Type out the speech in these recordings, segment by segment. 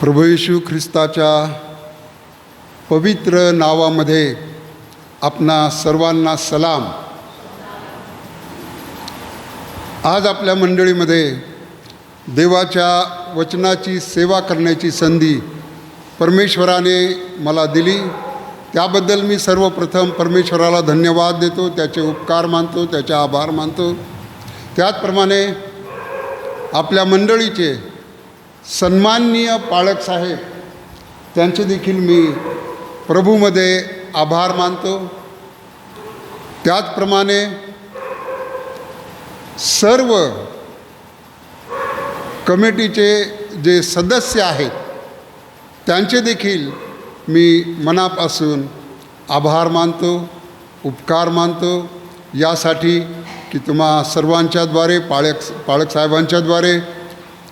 प्रभू येशू ख्रिस्ताच्या पवित्र नावामध्ये आपणा सर्वांना सलाम। आज आपल्या मंडळीमध्ये देवाच्या वचनाची सेवा करण्याची संधी परमेश्वराने मला दिली, त्याबद्दल मी सर्वप्रथम परमेश्वराला धन्यवाद देतो, त्याचे उपकार मानतो, त्याचे आभार मानतो। त्याचप्रमाणे आपल्या मंडळीचे सन्माननीय पाळक साहेब त्यांचे देखील मी प्रभूमध्ये आभार मानतो। त्याचप्रमाणे सर्व कमिटीचे जे सदस्य आहेत त्यांचे देखील मी मनापासून आभार मानतो, उपकार मानतो, यासाठी की तुम्हा सर्वांच्याद्वारे पाळक साहेबांच्याद्वारे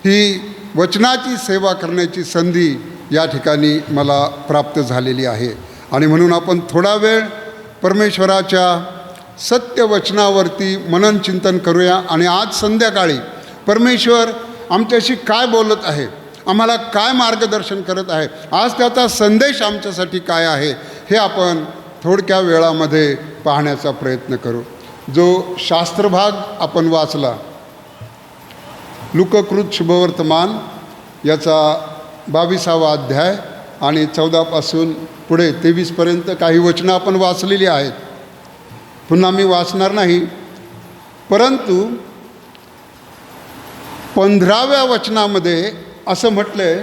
ही वचनाची सेवा करण्याची संधी या ठिकाणी मला प्राप्त झालेली आहे। आणि म्हणून आपण थोडा वेळ परमेश्वराच्या सत्य वचनावरती मनन चिंतन करूया। आणि आज संध्याकाळी परमेश्वर आमच्याशी काय बोलत आहे, आम्हाला काय मार्गदर्शन करत आहे, आज त्याचा संदेश आमच्यासाठी काय आहे, हे आपण थोडक्या वेळामध्ये पाहण्याचा प्रयत्न करू। जो शास्त्रभाग आपण वाचला, लूकाकृत शुभवर्तमान याचा 22वा अध्याय आणि 14 पासून पुढे 23 पर्यंत काही वचनं आपण वाचलेली आहेत, पुन्हा मी वाचणार नाही। परंतु 15व्या वचनामध्ये असं म्हटलंय,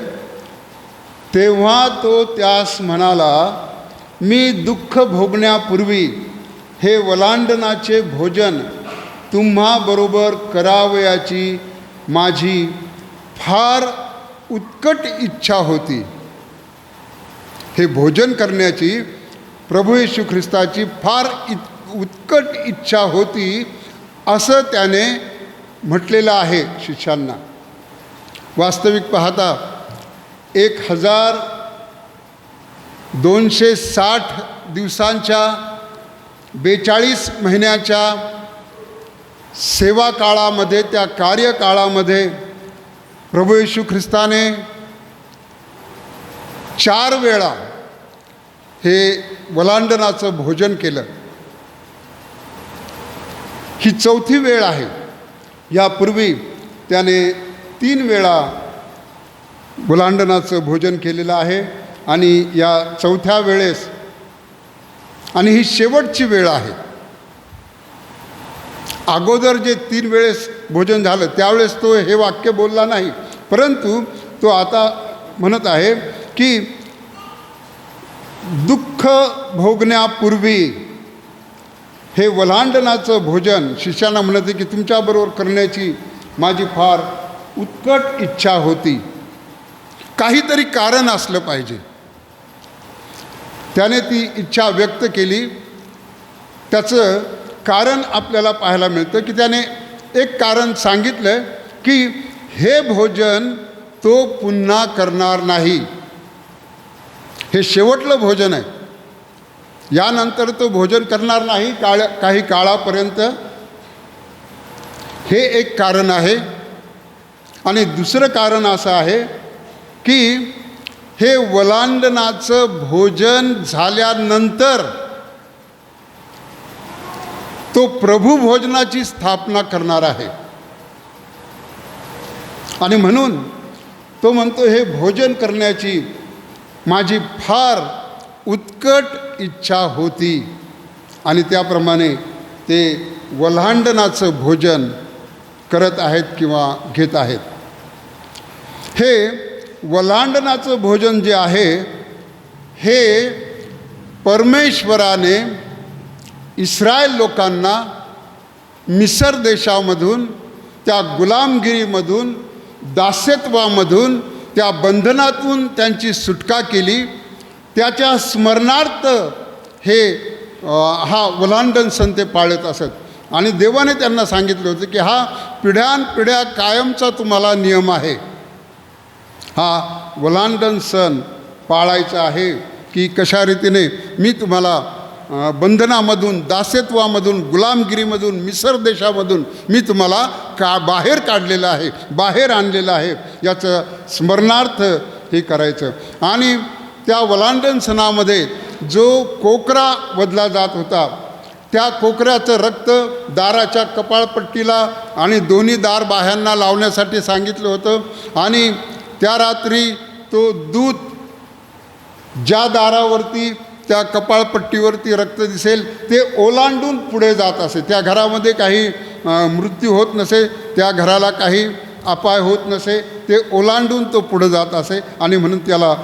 तेव्हा तो त्यास म्हणाला, मी दुःख भोगण्यापूर्वी हे वलांडनाचे भोजन तुम्हाबरोबर करावयाची माझी फार उत्कट इच्छा होती। हे भोजन करण्याची प्रभू येशू ख्रिस्ताची फार उत्कट इच्छा होती, असं त्याने म्हटलेलं आहे शिष्यांना। वास्तविक पाहता 1260 दिवसांच्या 42 महिन्याच्या सेवा काळामध्ये, त्या कार्यकाळामध्ये प्रभू येशू ख्रिस्ताने 4 वेळा हे वलांडनाचं भोजन केलं। ही 4थी वेळ आहे। यापूर्वी त्याने 3 वेळा वलांडनाचं भोजन केलेलं आहे आणि या 4थ्या वेळेस, आणि ही शेवटची वेळ आहे। अगोदर जे 3 वेळेस भोजन झालं त्यावेळेस तो हे वाक्य बोलला नाही, परंतु तो आता म्हणत आहे की दुःख भोगण्यापूर्वी हे वलांडनाचं भोजन शिष्यांना म्हणते की तुमच्याबरोबर करण्याची माझी फार उत्कट इच्छा होती। काहीतरी कारण असलं पाहिजे। त्याने ती इच्छा व्यक्त केली। त्याचं कारण आपल्याला पाहायला मिळतं की त्याने एक कारण सांगितलं की हे भोजन तो पुन्हा करणार नाही। हे शेवटलं भोजन आहे, यानंतर तो भोजन करणार नाही काही काळापर्यंत। हे एक कारण आहे। आणि दुसरं कारण असं आहे की हे वलांडनाचं भोजन झाल्यानंतर तो प्रभू भोजनाची स्थापना करणार आहे। आणि म्हणून तो म्हणतो हे भोजन करण्याची माझी फार उत्कट इच्छा होती। आणि त्याप्रमाणे ते वलांडनाचं भोजन करत आहेत किंवा घेत आहेत। हे वलांडनाचं भोजन जे आहे, हे परमेश्वराने इस्रायल लोकांना मिसर देशामधून, त्या गुलामगिरीमधून, दास्यत्वामधून, त्या बंधनातून त्यांची सुटका केली, त्याच्या स्मरणार्थ हे हा वलांडन सण ते पाळत असत। आणि देवाने त्यांना सांगितलं होतं की हा पिढ्यानपिढ्या कायमचा तुम्हाला नियम आहे, हा वलांडन सण पाळायचा आहे। की कशा रीतीने मी तुम्हाला बंधनामधून, दास्यत्वामधून, गुलामगिरीमधून, मिसर देशामधून मी तुम्हाला बाहेर काढलेलं आहे, बाहेर आणलेलं आहे, याचं स्मरणार्थ हे करायचं. आणि त्या वलांडन सणामध्ये जो कोकरा वधला जात होता, त्या कोकऱ्याचं रक्त दाराच्या कपाळपट्टीला आणि दोन्ही दार बाह्यांना लावण्यासाठी सांगितलं होतं. आणि त्या रात्री तो दूत ज्या दारावरती त्या कपाळपट्टीवरती रक्त दिसेल ते ओलांडून पुढे जात असे. त्या घरामध्ये काही मृत्यू होत नसे, त्या घराला काही अपाय होत नसे, ते ओलांडून तो पुढे जात असे. आणि म्हणून त्याला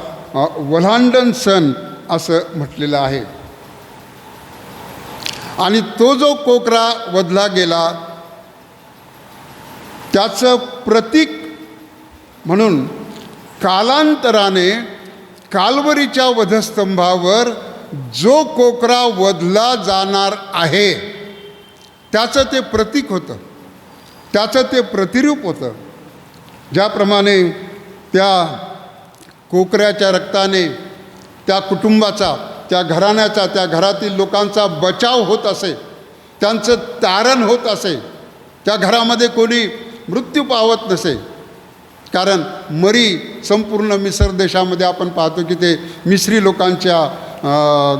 वल्हांडण सण असं म्हटलेलं आहे. आणि तो जो कोकरा वधला गेला त्याचं प्रतीक म्हणून कालांतराने काल्वरीच्या वधस्तंभावर जो कोकरा वधला जाणार आहे त्याचं ते प्रतीक होतं, त्याचं ते प्रतिरूप होतं. ज्याप्रमाणे त्या कोकऱ्याच्या रक्ताने त्या कुटुंबाचा, त्या घराण्याचा, त्या घरातील लोकांचा बचाव होत असे, त्यांचं तारण होत असे, त्या घरामध्ये कोणी मृत्यू पावत नसे. कारण मरी संपूर्ण मिसर देशामध्ये आपण पाहतो की ते मिस्री लोकांच्या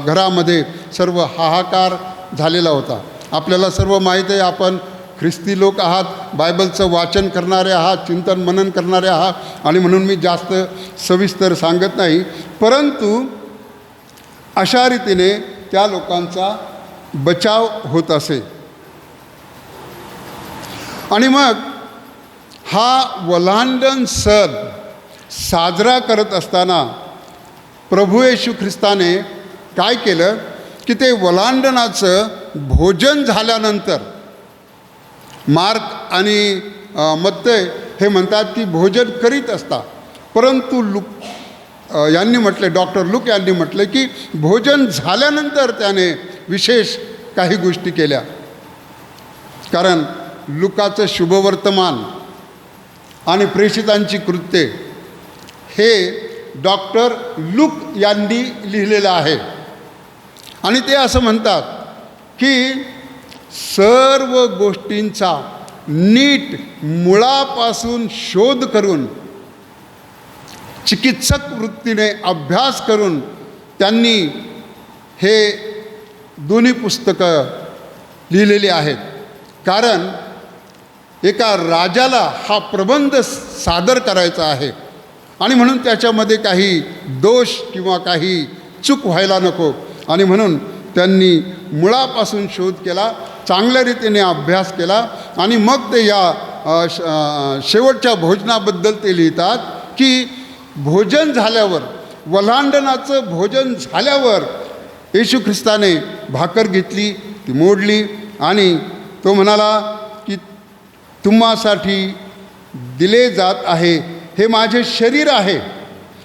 घरामध्ये सर्व हाहाकार झालेला होता. आपल्याला सर्व माहीत आहे, आपण ख्रिस्ती लोक आहात, बायबलचं वाचन करणारे आहात, चिंतन मनन करणारे आहात, आणि म्हणून मी जास्त सविस्तर सांगत नाही. परंतु अशा रीतीने त्या लोकांचा बचाव होत असे. आणि मग हा वल्हांडण सण साजरा करत असताना प्रभू येशू ख्रिस्ताने काय केलं की ते वल्हांडणाचं भोजन झाल्यानंतर, मार्क आणि मत्तय हे म्हणतात की भोजन करीत असता, परंतु यांनी म्हटले, डॉक्टर लूक यांनी म्हटले की भोजन झाल्यानंतर त्याने विशेष काही गोष्टी केल्या. कारण लुकाचं शुभवर्तमान आणि प्रेषितांची कृत्ये हे डॉक्टर लूक यांनी लिहिलेलं आहे. आणि ते असं म्हणतात की सर्व गोष्टींचा नीट मुळापासून शोध करून, चिकित्सक वृत्तीने अभ्यास करून त्यांनी हे दोन्ही पुस्तकं लिहिलेली आहेत. कारण एका राजाला हा प्रबंध सादर करायचा आहे आणि म्हणून त्याच्यामध्ये काही दोष किंवा काही चूक व्हायला नको. आणि म्हणून त्यांनी मुळापासून शोध केला, चांगल्या रीतीने अभ्यास केला. आणि मग ते या शेवटच्या भोजनाबद्दल ते लिहितात की भोजन झाल्यावर, वल्हांडणाचं भोजन झाल्यावर येशू ख्रिस्ताने भाकर घेतली, ती मोडली आणि तो म्हणाला की तुम्हासाठी दिले जात आहे, हे माझे शरीर आहे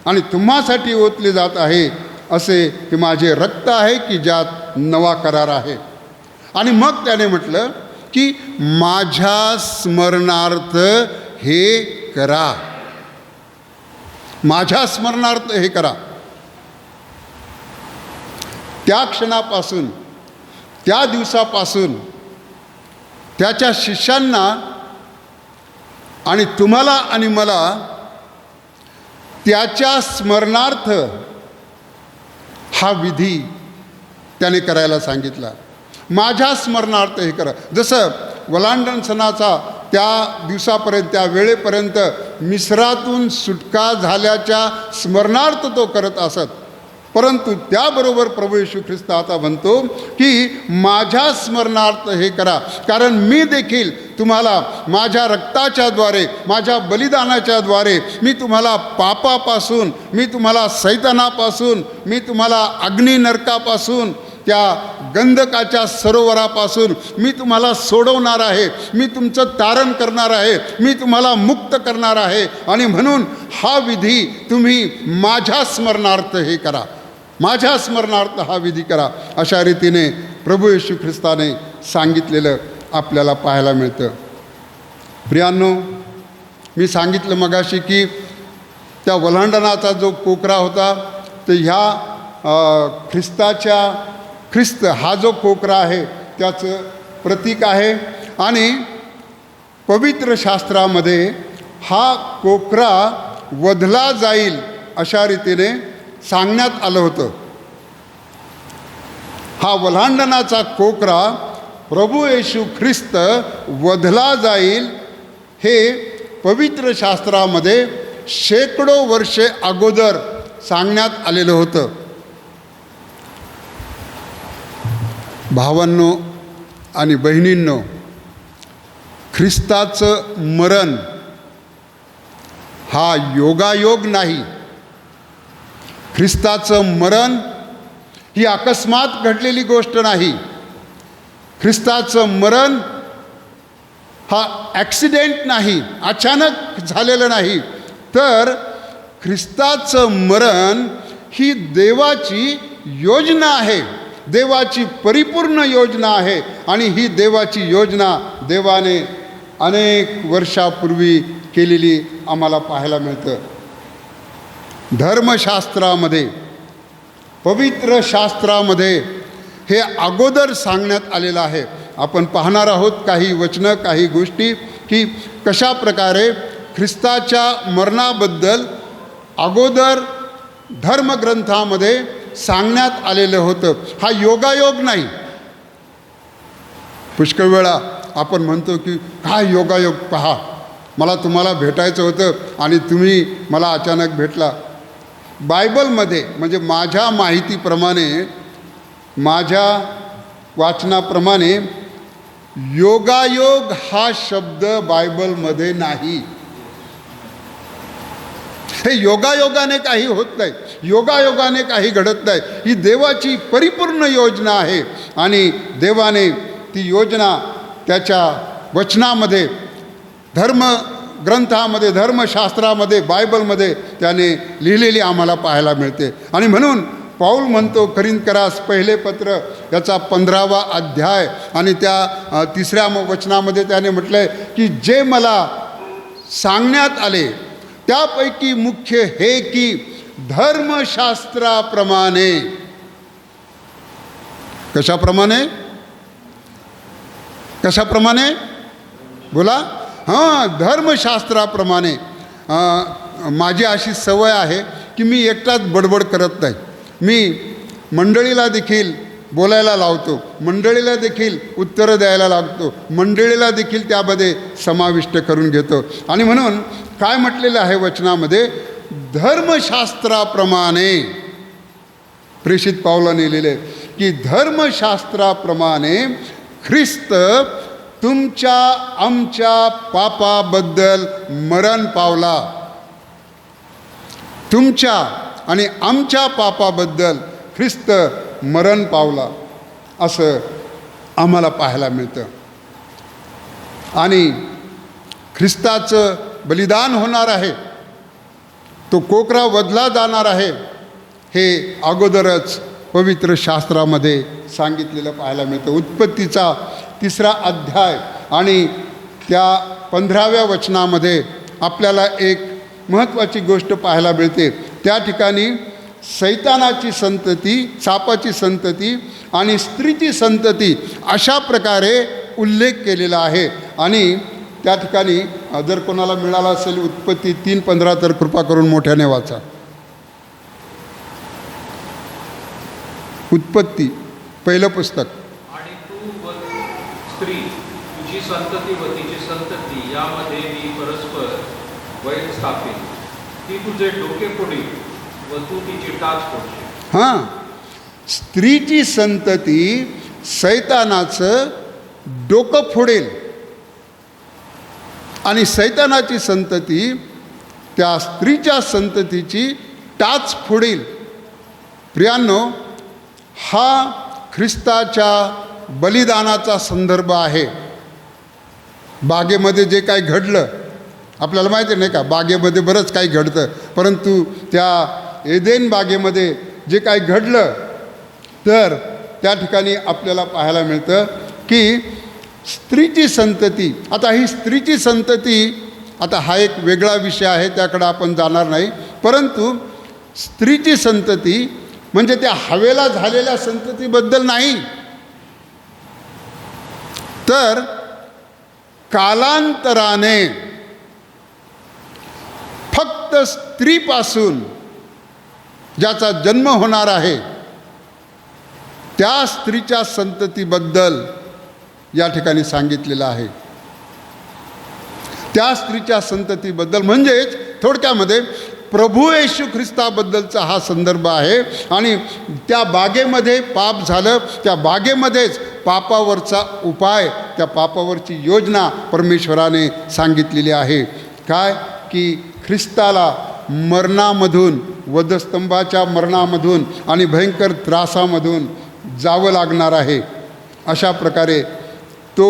आणि तुम्हासाठी ओतले जात आहे, असे हे माझे रक्त आहे की ज्यात नवा करार आहे. आणि मग त्याने म्हटलं की माझ्या स्मरणार्थ हे करा, माझ्या स्मरणार्थ हे करा. त्या क्षणापासून, त्या दिवसापासून त्याच्या शिष्यांना आणि तुम्हाला आणि मला त्याच्या स्मरणार्थ हा विधी त्याने करायला सांगितला. माझ्या स्मरणार्थ हे करा. जसं वल्हांडण सणाचा त्या दिवसापर्यंत, त्या वेळेपर्यंत मिस्रातून सुटका झाल्याच्या स्मरणार्थ तो करत असत, परंतु त्याबरोबर प्रभू येशू ख्रिस्त आता म्हणतो की माझ्या स्मरणार्थ हे करा. कारण मी देखील तुम्हाला माझ्या रक्ताच्याद्वारे, माझ्या बलिदानाच्याद्वारे मी तुम्हाला पापापासून, मी तुम्हाला सैतानापासून, मी तुम्हाला अग्नी नरकापासून, त्या गंधकाच्या सरोवरापासून मी तुम्हाला सोडवणार आहे, मी तुमचं तारण करणार आहे, मी तुम्हाला मुक्त करणार आहे. आणि म्हणून हा विधी तुम्ही माझ्या स्मरणार्थ हे करा, माझ्या स्मरणार्थ हा विधी करा. अशा रीतीने प्रभू येशू ख्रिस्ताने सांगितलेलं आपल्याला पाहायला मिळतं. प्रियांनो, मी सांगितलं मगाशी की त्या वल्हांडणाचा जो कोकरा होता तर ह्या ख्रिस्त हा जो कोकरा आहे त्याचं प्रतीक आहे. आणि पवित्र शास्त्रामध्ये हा कोकरा वधला जाईल अशा रीतीने सांगण्यात आलं होतं. हा वल्हांडणाचा कोकरा प्रभू येशू ख्रिस्त वधला जाईल हे पवित्र शास्त्रामध्ये शेकडो वर्षे अगोदर सांगण्यात आलेलं होतं. भावांनो आणि बहिणींनो, ख्रिस्ताचं मरण हा योगायोग नाही. ख्रिस्ताचं मरण ही अकस्मात घडलेली गोष्ट नाही. ख्रिस्ताचं मरण हा ॲक्सिडेंट नाही, अचानक झालेलं नाही, तर ख्रिस्ताचं मरण ही देवाची योजना आहे, देवाची परिपूर्ण योजना आहे. आणि ही देवाची योजना देवाने अनेक वर्षापूर्वी केलेली आम्हाला पाहायला मिळतं. धर्मशास्त्रामध्ये, पवित्र शास्त्रामध्ये हे अगोदर सांगण्यात आलेलं आहे. आपण पाहणार आहोत काही वचनं, काही गोष्टी की कशा प्रकारे ख्रिस्ताच्या मरणाबद्दल अगोदर धर्मग्रंथामध्ये सांगण्यात आलेलं होतं. हा योगायोग नाही. पुष्कळ वेळा आपण म्हणतो की काय योगायोग, पहा मला तुम्हाला भेटायचं होतं आणि तुम्ही मला अचानक भेटला. बायबलमध्ये म्हणजे माझ्या माहितीप्रमाणे, माझ्या वाचनाप्रमाणे योगायोग हा शब्द बायबलमध्ये नाही. हे योगायोगाने काही होत नाही, योगायोगाने काही घडत नाही. ही देवाची परिपूर्ण योजना आहे आणि देवाने ती योजना त्याच्या वचनामध्ये, धर्मग्रंथामध्ये, धर्मशास्त्रामध्ये, बायबलमध्ये त्याने लिहिलेली आम्हाला पाहायला मिळते. आणि म्हणून पाऊल म्हणतो करिंथकरास पहिले पत्र याचा 15वा अध्याय आणि त्या 3ऱ्या वचनामध्ये त्याने म्हटलं आहे की जे मला सांगण्यात आले त्यापैकी मुख्य हे की धर्मशास्त्राप्रमाणे. कशाप्रमाणे? कशाप्रमाणे बोला? हां, धर्मशास्त्राप्रमाणे. माझी अशी सवय आहे की मी एकटाच बडबड करत नाही. मी मंडळीला देखील बोलायला लावतो, मंडळीला देखील उत्तरं द्यायला लागतो, मंडळीला देखील त्यामध्ये समाविष्ट करून घेतो. आणि म्हणून काय म्हटलेलं आहे वचनामध्ये? धर्मशास्त्राप्रमाणे. प्रेषित पावलाने लिहिले की धर्मशास्त्राप्रमाणे ख्रिस्त तुमच्या आमच्या पापाबद्दल मरण पावला. तुमच्या आणि आमच्या पापाबद्दल ख्रिस्त मरण पावला असं आम्हाला पाहायला मिळतं. आणि ख्रिस्ताचं बलिदान होणार आहे, तो कोकरा वधला जाणार आहे, हे अगोदरच पवित्र शास्त्रामध्ये सांगितलेलं पाहायला मिळतं. उत्पत्तीचा 3रा अध्याय आणि त्या 15व्या वचनामध्ये आपल्याला एक महत्त्वाची गोष्ट पाहायला मिळते. त्या ठिकाणी सैतानाची संतती, सापाची संतती आणि स्त्रीची संतती अशा प्रकारे उल्लेख केलेला आहे. आणि त्या ठिकाणी जर कोणाला मिळाला असेल उत्पत्ती 3:15 तर कृपा करून मोठ्याने वाचा. उत्पत्ती पहिलं पुस्तक. आणि तू व स्त्री, तुझी संतती व तिची संतती यामध्ये मी परस्पर वैर स्थापिन. ती तुझे डोके फोडील व तू तिची टाच फोडशील. हां, स्त्रीची संतती सैतानाचं डोकं फोडेल आणि सैतानाची संतती त्या स्त्रीच्या संततीची टाच फोडेल. प्रियांनो, हा ख्रिस्ताच्या बलिदानाचा संदर्भ आहे. बागेमध्ये जे काही घडलं आपल्याला माहिती नाही का, बागेमध्ये बरंच काही घडतं, परंतु त्या एदेन बागेमध्ये जे काही घडलं तर त्या ठिकाणी आपल्याला पाहायला मिळतं की स्त्रीची संतती. आता ही स्त्रीची संतती, आता हा एक वेगळा विषय आहे, त्याकडं आपण जाणार नाही, परंतु स्त्रीची संतती म्हणजे त्या हवेला झालेल्या संततीबद्दल नाही, तर कालांतराने फक्त स्त्रीपासून ज्याचा जन्म होणार आहे, त्या स्त्रीच्या संततीबद्दल या ठिकाणी सांगितलेलं आहे. त्या स्त्रीच्या संततीबद्दल म्हणजेच थोडक्यामध्ये प्रभू येशू ख्रिस्ताबद्दलचा हा संदर्भ आहे. आणि त्या बागेमध्ये पाप झालं, त्या बागेमध्येच पापावरचा उपाय, त्या पापावरची योजना परमेश्वराने सांगितलेली आहे. काय की ख्रिस्ताला मरणामधून, वधस्तंभाच्या मरणामधून आणि भयंकर त्रासामधून जावं लागणार आहे. अशा प्रकारे तो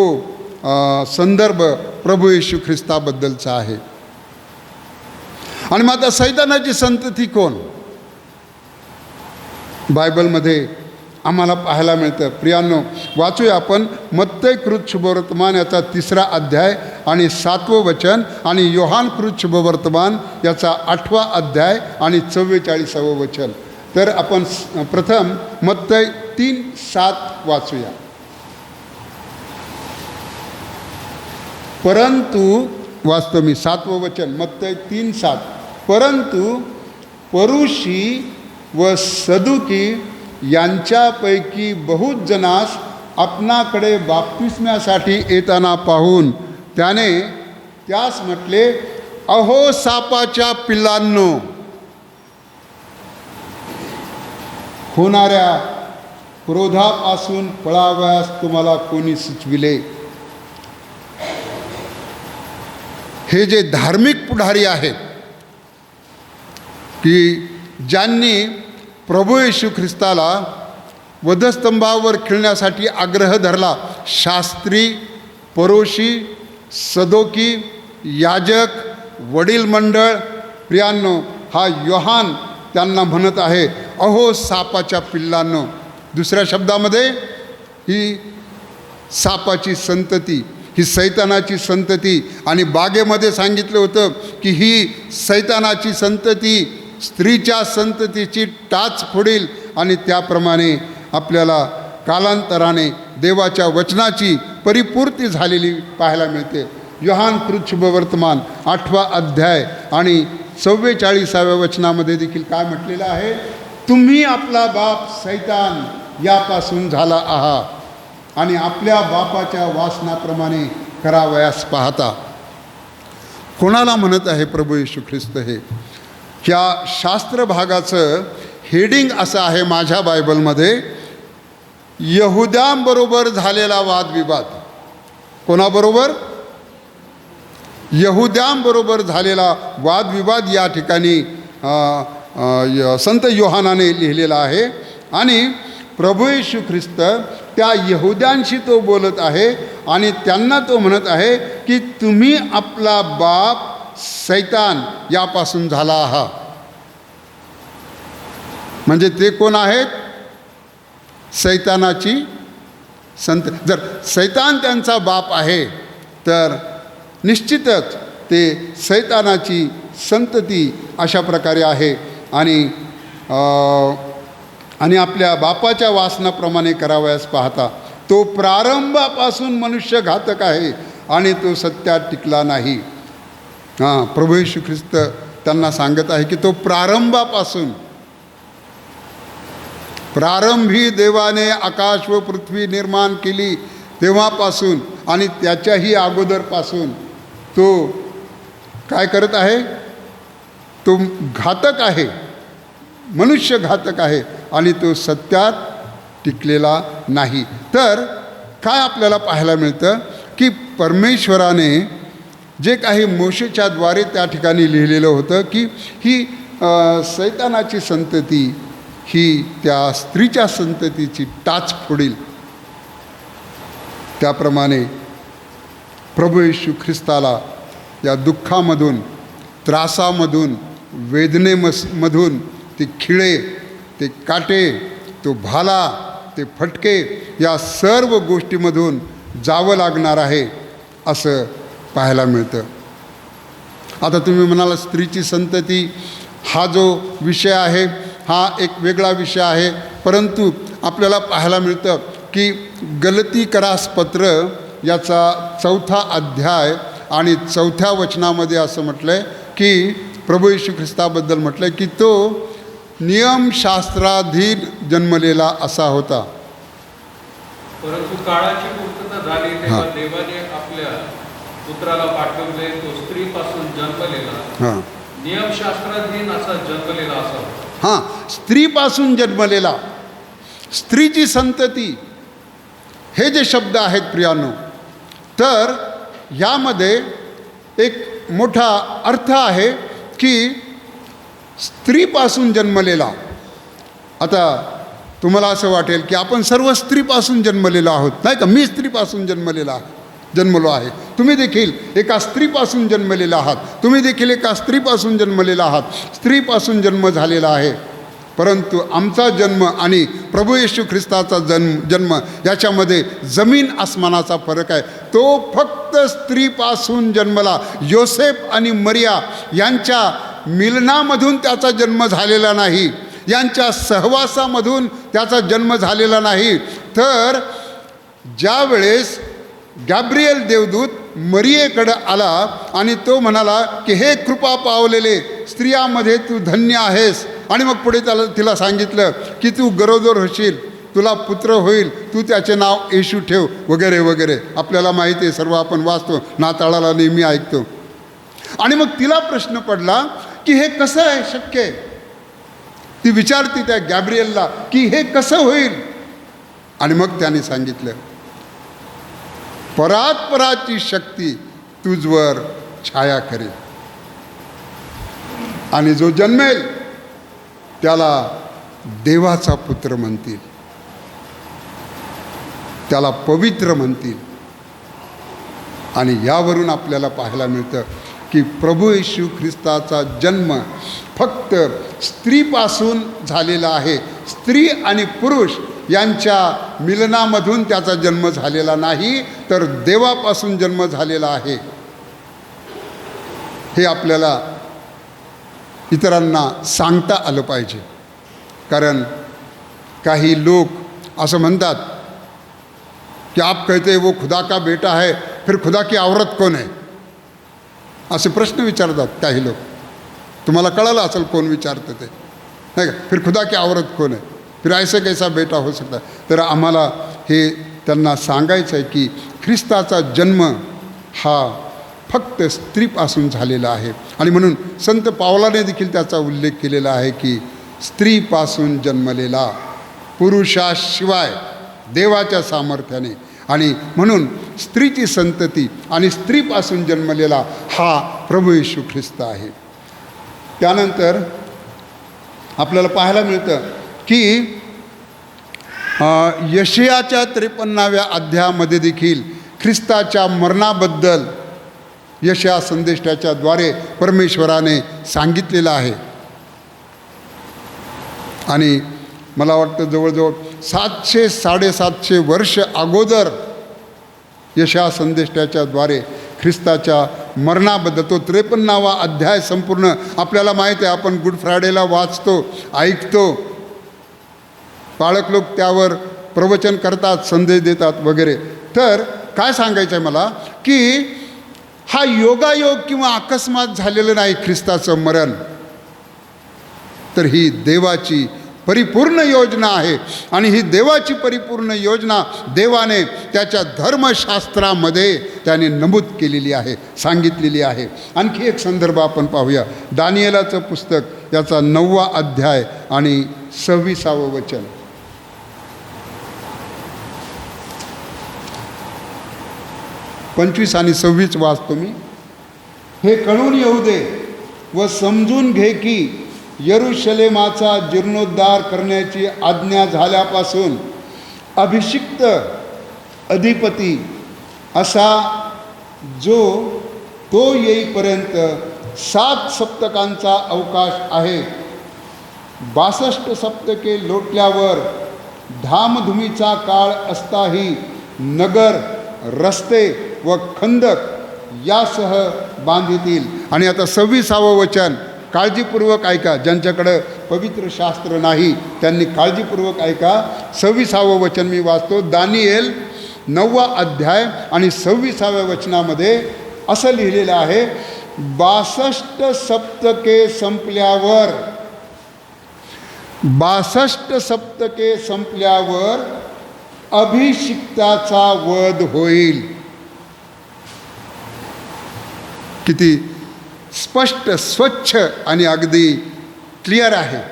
संदर्भ प्रभू येशू ख्रिस्ताबद्दलचा आहे. आणि मग आता सैतानाची संतती कोण बायबलमध्ये आम्हाला पाहायला मिळतं. प्रियांनो, वाचूया आपण मत्तई कृत शुभवर्तमान याचा 3रा अध्याय आणि 7वं वचन, आणि योहान कृत शुभवर्तमान याचा 8वा अध्याय आणि 44वं वचन. तर आपण प्रथम मत्तई 3:7 वाचूया. परंतु वाचतो मी 7वं वचन, मत्तई 3:7. परंतु परुषी व सदुकी यांच्यापैकी बहुत जनास आपणाकडे बाप्तिस्म्यासाठी येताना पाहून त्याने त्यास म्हटले, अहो सापाच्या पिल्लांनो, होणाऱ्या क्रोधापासून पळावयास तुम्हाला कोणी सुचविले. हे जे धार्मिक पुढारी आहेत की ज्यांनी प्रभू येशू ख्रिस्ताला वधस्तंभावर खिळण्यासाठी आग्रह धरला, शास्त्री, परोशी, सदोकी, याजक, वडील मंडळ, प्रियांनो, हा योहान त्यांना म्हणत आहे, अहो सापाच्या पिल्लांनो. दुसऱ्या शब्दामध्ये ही सापाची संतती, ही सैतानाची संतती. आणि बागेमध्ये सांगितलं होतं की ही सैतानाची संतती स्त्रीच्या संततीची टाच फोडील. आणि त्याप्रमाणे आपल्याला कालांतराने देवाच्या वचनाची परिपूर्ती झालेली पाहायला मिळते. योहान कृत शुभवर्तमान 8वा अध्याय आणि 44व्या वचनामध्ये देखील काय म्हटलेलं आहे, तुम्ही आपला बाप सैतान यापासून झाला आहात आणि आपल्या बापाच्या वासनाप्रमाणे करावयास पाहता. कोणाला म्हणत आहे प्रभू येशू ख्रिस्त हे? ह्या शास्त्र भागाचं हेडिंग असं आहे माझ्या बायबलमध्ये, यहुद्यांबरोबर झालेला वादविवाद. कोणाबरोबर? यहुद्यांबरोबर झालेला वादविवाद या ठिकाणी संत योहानाने लिहिलेला आहे. आणि प्रभू येशू ख्रिस्त त्या यहुद्यांशी तो बोलत आहे आणि त्यांना तो म्हणत आहे की तुम्ही आपला बाप सैतान यापासून झाला आहात. म्हणजे ते कोण आहेत? सैतानाची जर सैतान त्यांचा बाप आहे तर निश्चितच ते सैतानाची संतती अशा प्रकारे आहे. आणि आपल्या बापाच्या वासनाप्रमाणे करावयास पाहता. तो प्रारंभापासून मनुष्य घातक आहे आणि तो सत्यात टिकला नाही. प्रभू येशू ख्रिस्त त्यांना सांगत आहे की तो प्रारंभी देवाने आकाश व पृथ्वी निर्माण केली तेव्हापासून आणि त्याच्याही अगोदरपासून तो काय करत आहे? तो घातक आहे, मनुष्य घातक आहे आणि तो सत्यात टिकलेला नाही. तर काय आपल्याला पाहायला मिळतं की परमेश्वराने जे काही मोशेच्या द्वारे त्या ठिकाणी लिहिलेलं होतं की ही सैतानाची संतती ही त्या स्त्रीच्या संततीची टाच फोडील, त्याप्रमाणे प्रभू येशू ख्रिस्ताला या दुःखामधून, त्रासामधून, वेदनेमधून, ते खिळे, ते काटे, तो भाला, ते फटके, या सर्व गोष्टीमधून जावं लागणार आहे असं पाहायला मिळतं. आता तुम्ही म्हणाला स्त्रीची संतती हा जो विषय आहे हा एक वेगळा विषय आहे. परंतु आपल्याला पाहायला मिळतं की गलतीकरास पत्र याचा 4था अध्याय आणि 4थ्या वचनामध्ये असं म्हटलं आहे की प्रभू येशू ख्रिस्ताबद्दल म्हटलं आहे की तो नियमशास्त्राधीन जन्मलेला असा होता. परंतु काळाची पूर्तता झाली तेव्हा हां. देवाने आपल्या पुत्राला पाठवले. तो स्त्रीपासून जन्मलेला हां नियमशास्त्राधीन असा जन्मलेला असावा. हां स्त्रीपासून जन्मलेला, स्त्रीची संतती, हे जे शब्द आहेत प्रियानो, तर यामध्ये एक मोठा अर्थ आहे की स्त्रीपासून जन्मलेला. आता तुम्हाला असं वाटेल की आपण सर्व स्त्रीपासून जन्मलेलो आहोत, नाही का? मी स्त्रीपासून जन्मलो आहे. तुम्ही देखील एका स्त्रीपासून जन्मलेला आहात. तुम्ही देखील एका स्त्रीपासून जन्मलेला आहात. स्त्रीपासून जन्म झालेला आहे. परंतु आमचा जन्म आणि प्रभू येशू ख्रिस्ताचा जन्म याच्यामध्ये जमीन आसमानाचा फरक आहे. तो फक्त स्त्रीपासून जन्मला. योसेफ आणि मरिया यांच्या मिलनामधून त्याचा जन्म झालेला नाही, यांच्या सहवासामधून त्याचा जन्म झालेला नाही. तर ज्या वेळेस गॅब्रिएल देवदूत मरियेकडे आला आणि तो म्हणाला की हे कृपा पावलेले, स्त्रियामध्ये तू धन्य आहेस. आणि मग पुढे तिला सांगितलं की तू गरोदर होशील, तुला पुत्र होईल, तू त्याचे नाव येशू ठेव, वगैरे वगैरे. आपल्याला माहिती आहे, सर्व आपण वाचतो, नाताळाला नेहमी ऐकतो. आणि मग तिला प्रश्न पडला की हे कसं आहे शक्य? ती विचारते त्या गॅब्रिएलला की हे कसं होईल? आणि मग त्याने सांगितलं, परात्पराची शक्ती तुझवर छाया करेल आणि जो जन्मेल त्याला देवाचा पुत्र म्हणतील, त्याला पवित्र म्हणतील. आणि यावरून आपल्याला पाहायला मिळतं की प्रभू येशू ख्रिस्ताचा जन्म फक्त स्त्रीपासून झालेला आहे. स्त्री आणि पुरुष यांच्या मिलनामधून त्याचा जन्म झालेला नाही, तर देवापासून जन्म झालेला आहे. हे आपल्याला इतरांना सांगता आलं पाहिजे. कारण काही लोक असं म्हणतात कि आप कहते हैं वो खुदा का बेटा है, फिर खुदा की औरत कौन है? असे प्रश्न विचारतात काही लोक. तुम्हाला कळालं असेल कोण विचारतं ते, नाही का? फिर खुदा की औरत कौन है, फिर ऐसे कैसा बेटा हो सकता. तर आम्हाला हे त्यांना सांगायचं आहे की ख्रिस्ताचा जन्म हा फक्त स्त्रीपासून झालेला आहे. आणि म्हणून संत पावलाने देखील त्याचा उल्लेख केलेला आहे की स्त्रीपासून जन्मलेला, पुरुषाशिवाय देवाच्या सामर्थ्याने. आणि म्हणून स्त्रीची संतती आणि स्त्रीपासून जन्मलेला हा प्रभू येशू ख्रिस्त आहे. त्यानंतर आपल्याला पाहायला मिळतं की यशयाच्या 53व्या अध्यायामध्ये देखील ख्रिस्ताच्या मरणाबद्दल यशया संदेष्टाच्याद्वारे परमेश्वराने सांगितलेलं आहे. आणि मला वाटतं जवळजवळ 700-750 वर्ष अगोदर यशया संदेष्टाच्याद्वारे ख्रिस्ताच्या मरणाबद्दल तो 53वा अध्याय संपूर्ण आपल्याला माहीत आहे. आपण गुड फ्रायडेला वाचतो, ऐकतो, पाळक लोक त्यावर प्रवचन करतात, संदेश देतात वगैरे. तर काय सांगायचं आहे मला की हा योगायोग किंवा अकस्मात झालेलं नाही ख्रिस्ताचं मरण, तर ही देवाची परिपूर्ण योजना आहे. आणि ही देवाची परिपूर्ण योजना देवाने त्याच्या धर्मशास्त्रामध्ये त्याने नमूद केलेली आहे, सांगितलेली आहे. आणखी एक संदर्भ आपण पाहूया. दानिएलाचं पुस्तक याचा 9वा अध्याय आणि 26वं वचन. पंचवीस आणि 26 वाचतो मी. हे कळून येऊ दे व समजून घे की यरूशलेमाचा जीर्णोद्धार करण्याची आज्ञा झाल्यापासून अभिषिक्त अधिपती असा जो तो येईपर्यंत 7 सप्तकांचा अवकाश आहे. 62 सप्तके लोटल्यावर धामधुमीचा काळ असताही नगर, रस्ते व खंदक यासह बांधितील. आणि आता 26वं वचन काळजीपूर्वक ऐका. ज्यांच्याकडं पवित्र शास्त्र नाही त्यांनी काळजीपूर्वक ऐका. 26वं वचन मी वाचतो. दानिएल 9वा अध्याय आणि 26व्या वचनामध्ये असं लिहिलेलं आहे, 62 सप्तके संपल्यावर 62 सप्तके संपल्यावर अभिषिक्ताचा वध होईल. किती स्पष्ट, स्वच्छ आणि अगदी क्लिअर आहे.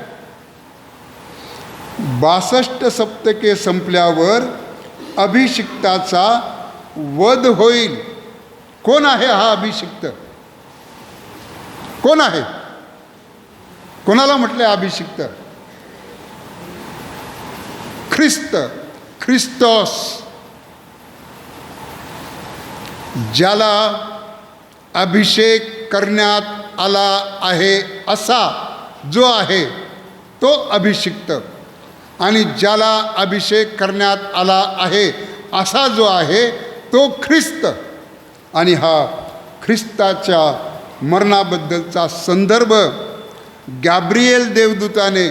62 सप्तके संपल्यावर अभिषिक्ताचा वध होईल. कोण आहे हा अभिषिक्त? कोण आहे? कोणाला म्हटले अभिषिक्त? ख्रिस्त, ख्रिस्तोस. ज्याला अभिषेक करण्यात आला आहे असा जो आहे तो अभिषिक्त, आणि ज्याला अभिषेक करण्यात आला आहे असा जो आहे तो ख्रिस्त. आणि हा ख्रिस्ताच्या मरणाबद्दलचा संदर्भ गॅब्रिएल देवदूताने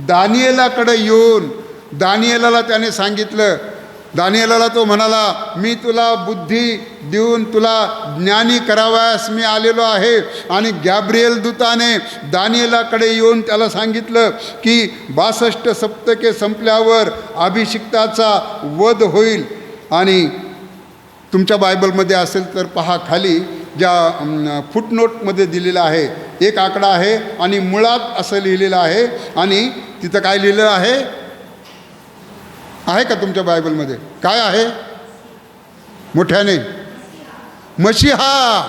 दानिएलाकडे येऊन दानिएलाला त्याने सांगितलं. दानिएलाला तो म्हणाला, मी तुला बुद्धी देऊन तुला ज्ञानी करावयास मी आलेलो आहे. आणि गॅब्रिएल दूताने दानिएलाकडे येऊन त्याला सांगितलं की 62 सप्तके संपल्यावर अभिषिक्ताचा वध होईल. आणि तुमच्या बायबलमध्ये असेल तर पहा, खाली ज्या फुटनोटमध्ये दिलेला आहे एक आकडा आहे आणि मुळात असं लिहिलेलं आहे. आणि तिथं काय लिहिलं आहे का तुमच्या बायबलमध्ये? काय आहे? मोठ्याने, मशिहा.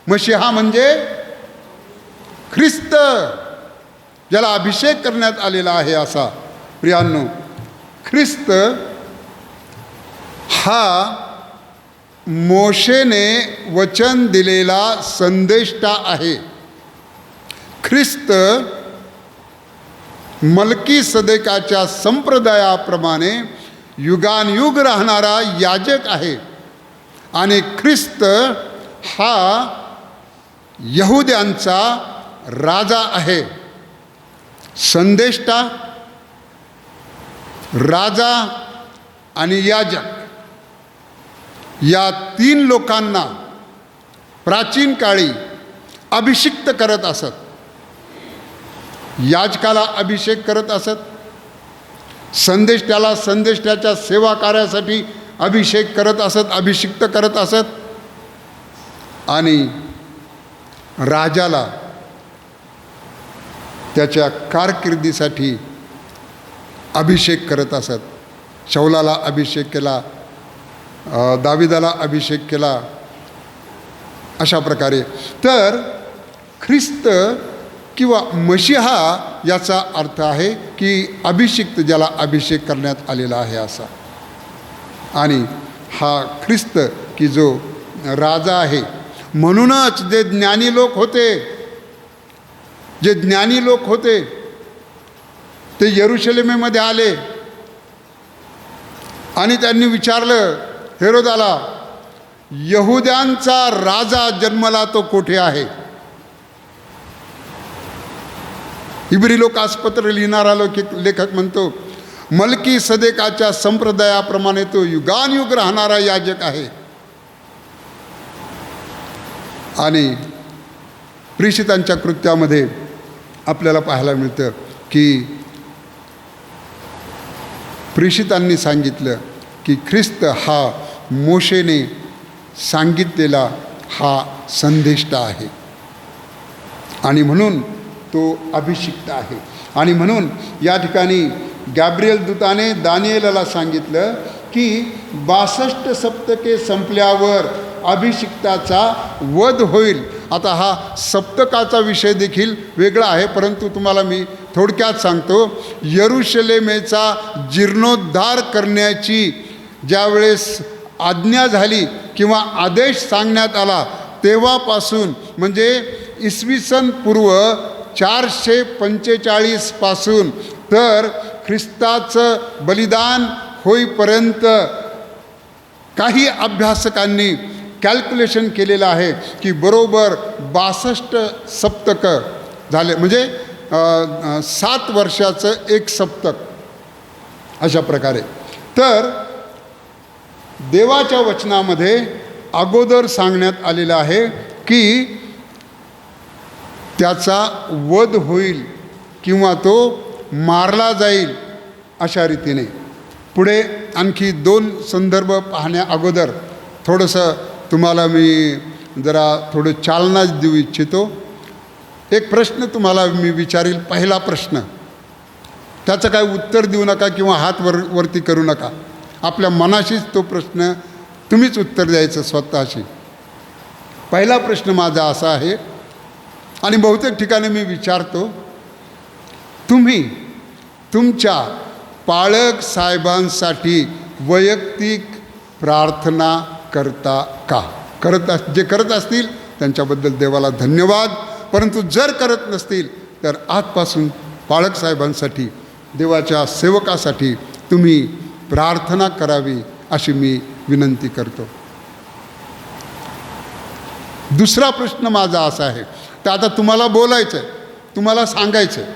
मशिहा म्हणजे ख्रिस्त, ज्याला अभिषेक करण्यात आलेला आहे असा. प्रियांनो, ख्रिस्त हा मोशेने वचन दिलेला संदेष्टा आहे. ख्रिस्त मलकी सदेकाच्या संप्रदायाप्रमाणे युगानयुग राहणारा याजक आहे. आणि ख्रिस्त हा यहुद्यांचा राजा आहे. संदेष्टा, राजा आणि याजक या 3 लोकांना प्राचीन काळी अभिषिक्त करत असत. याजकाला अभिषेक करत असत, संदेष्टाला संदेष्टाच्या सेवा कार्यासाठी अभिषेक करत असत, अभिषिक्त करत असत. आणि राजाला त्याच्या कारकिर्दीसाठी अभिषेक करत असत. शौलाला अभिषेक केला, दाविदाला अभिषेक केला, अशा प्रकारे. तर ख्रिस्त किंवा मशिहा याचा अर्थ आहे की अभिषिक्त, ज्याला अभिषेक करण्यात आलेला आहे असा. आणि हा ख्रिस्त की जो राजा आहे. म्हणूनच जे ज्ञानी लोक होते ते यरुशलेमेमध्ये आले आणि त्यांनी विचारलं हेरोदाला, यहुद्यांचा राजा जन्मला तो कोठे आहे? इब्री लोकासपत्र लिहिणारा लेखक म्हणतो, मलकी सदेकाच्या संप्रदायाप्रमाणे तो युगानयुग राहणारा याजक आहे. आणि प्रेषितांच्या कृत्यामध्ये आपल्याला पाहायला मिळतं की प्रेषितांनी सांगितलं की ख्रिस्त हा मोशेने सांगितलेला हा संदेष्टा आहे. आणि म्हणून तो अभिषिक्त आहे. आणि म्हणून या ठिकाणी गॅब्रिएल दूताने दानिएलाला सांगितलं की 62 सप्तके संपल्यावर अभिषिक्ताचा वध होईल. आता हा सप्तकाचा विषय देखील वेगळा आहे, परंतु तुम्हाला मी थोडक्यात सांगतो. यरुशलेमेचा जीर्णोद्धार करण्याची ज्यावेळेस आज्ञा झाली किंवा आदेश सांगण्यात आला तेव्हापासून, म्हणजे इसवी सन पूर्व 445 पासून तर ख्रिस्ताचं बलिदान होईपर्यंत काही अभ्यासकांनी कॅल्क्युलेशन केलेलं आहे की बरोबर 62 सप्तकं झाले, म्हणजे 7 वर्षाचं एक सप्तक, अशा प्रकारे. तर देवाच्या वचनामध्ये अगोदर सांगण्यात आलेलं आहे की त्याचा वध होईल किंवा तो मारला जाईल अशा रीतीने. पुढे आणखी 2 संदर्भ पाहण्या अगोदर थोडंसं तुम्हाला मी जरा थोडं चालना देऊ इच्छितो. एक प्रश्न तुम्हाला मी विचारील. पहिला प्रश्न, त्याचं काय उत्तर देऊ नका किंवा हात वरती करू नका. आपल्या मनाशीच तो प्रश्न तुम्हीच उत्तर द्यायचं स्वतःशी. पहिला प्रश्न माझा असा आहे आणि बहुतेक ठिकाणी मी विचारतो, तुम्ही तुमच्या पालक साहेबांसाठी वैयक्तिक प्रार्थना करता का? जे करत असतील त्यांच्याबद्दल देवाला धन्यवाद. परंतु जर करत नसतील तर आजपासून पालक साहेबांसाठी, देवाच्या सेवकासाठी तुम्ही प्रार्थना करावी अशी मी विनंती करतो. दुसरा प्रश्न माझा असा आहे, तर आता तुम्हाला बोलायचं आहे, तुम्हाला सांगायचं आहे.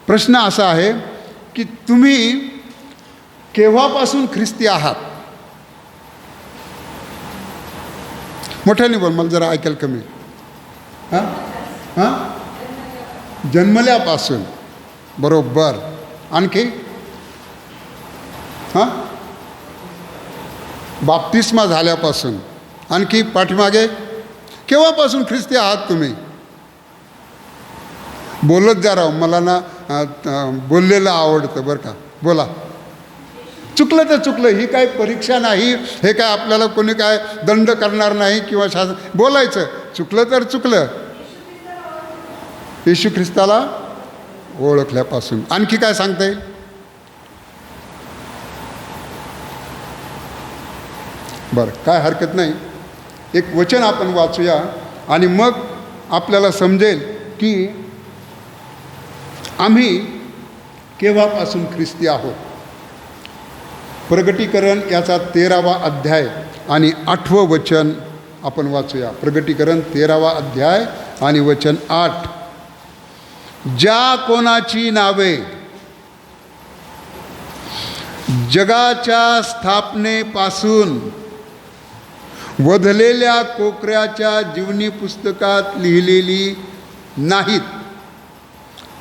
प्रश्न असा आहे की तुम्ही केव्हापासून ख्रिस्ती आहात? मोठ्याने बोल, मला जरा ऐकायला कमी. हां हां जन्मल्यापासून. बरोबर. आणखी हां बाप्तिस्मा झाल्यापासून. आणखी पाठीमागे केव्हापासून ख्रिस्ती आहात तुम्ही? बोलत जा राव, मला ना बोललेलं आवडतं बरं का. बोला. चुकलं तर चुकलं, ही काय परीक्षा नाही, हे काय आपल्याला कोणी काय दंड करणार नाही किंवा शासन. बोलायचं, चुकलं तर चुकलं. येशू ख्रिस्ताला ओळखल्यापासून. आणखी काय सांगता येईल? बरं, काय हरकत नाही. एक वचन आपण वाचूया आणि मग आपल्याला समजेल की आम्ही केव्हापासून ख्रिस्ती आहोत. प्रगटीकरण याचा 13वा अध्याय आणि 8वं वचन आपण वाचूया. प्रगटीकरण 13वा अध्याय आणि वचन 8. ज्या कोणाची नावे जगाच्या स्थापनेपासून वधलेल्या कोकऱ्याच्या जीवनी पुस्तकात लिहिलेली नाहीत,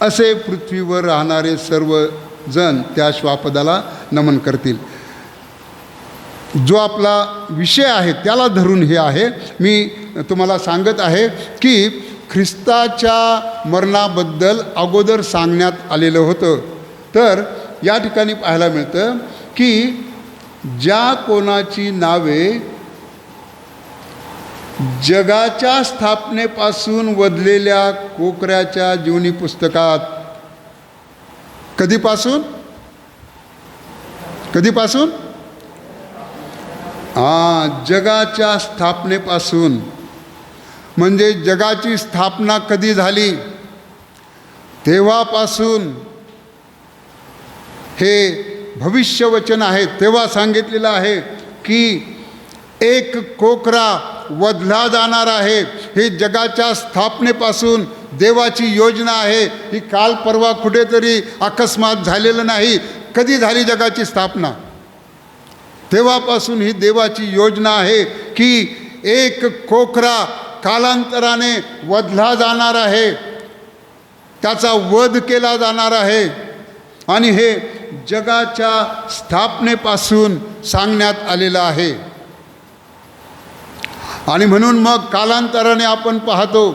असे पृथ्वीवर राहणारे सर्वजण त्या श्वापदाला नमन करतील. जो आपला विषय आहे त्याला धरून हे आहे. मी तुम्हाला सांगत आहे की ख्रिस्ताच्या मरणाबद्दल अगोदर सांगण्यात आलेलं होतं. तर या ठिकाणी पाहायला मिळतं की ज्या कोणाची नावे जगाच्या स्थापनेपासून वधलेल्या कोकऱ्याच्या जीवनी पुस्तकात. कधीपासून? कधीपासून? जगाच्या स्थापनेपासून. म्हणजे जगाची स्थापना कधी झाली तेव्हापासून हे भविष्यवचन आहे. तेव्हा सांगितलेलं आहे की एक कोकरा वधला जाणार आहे. हे जगाच्या स्थापनेपासून देवाची योजना आहे. ही काल परवा कुठेतरी अकस्मात झालेलं नाही. कधी झाली जगाची स्थापना? तेव्हापासून ही देवाची योजना आहे की एक कोकरा कालांतराने वधला जाणार आहे, त्याचा वध केला जाणार आहे. आणि हे जगाच्या स्थापनेपासून सांगण्यात आलेलं आहे. आणि म्हणून मग कालांतराने आपण पाहतो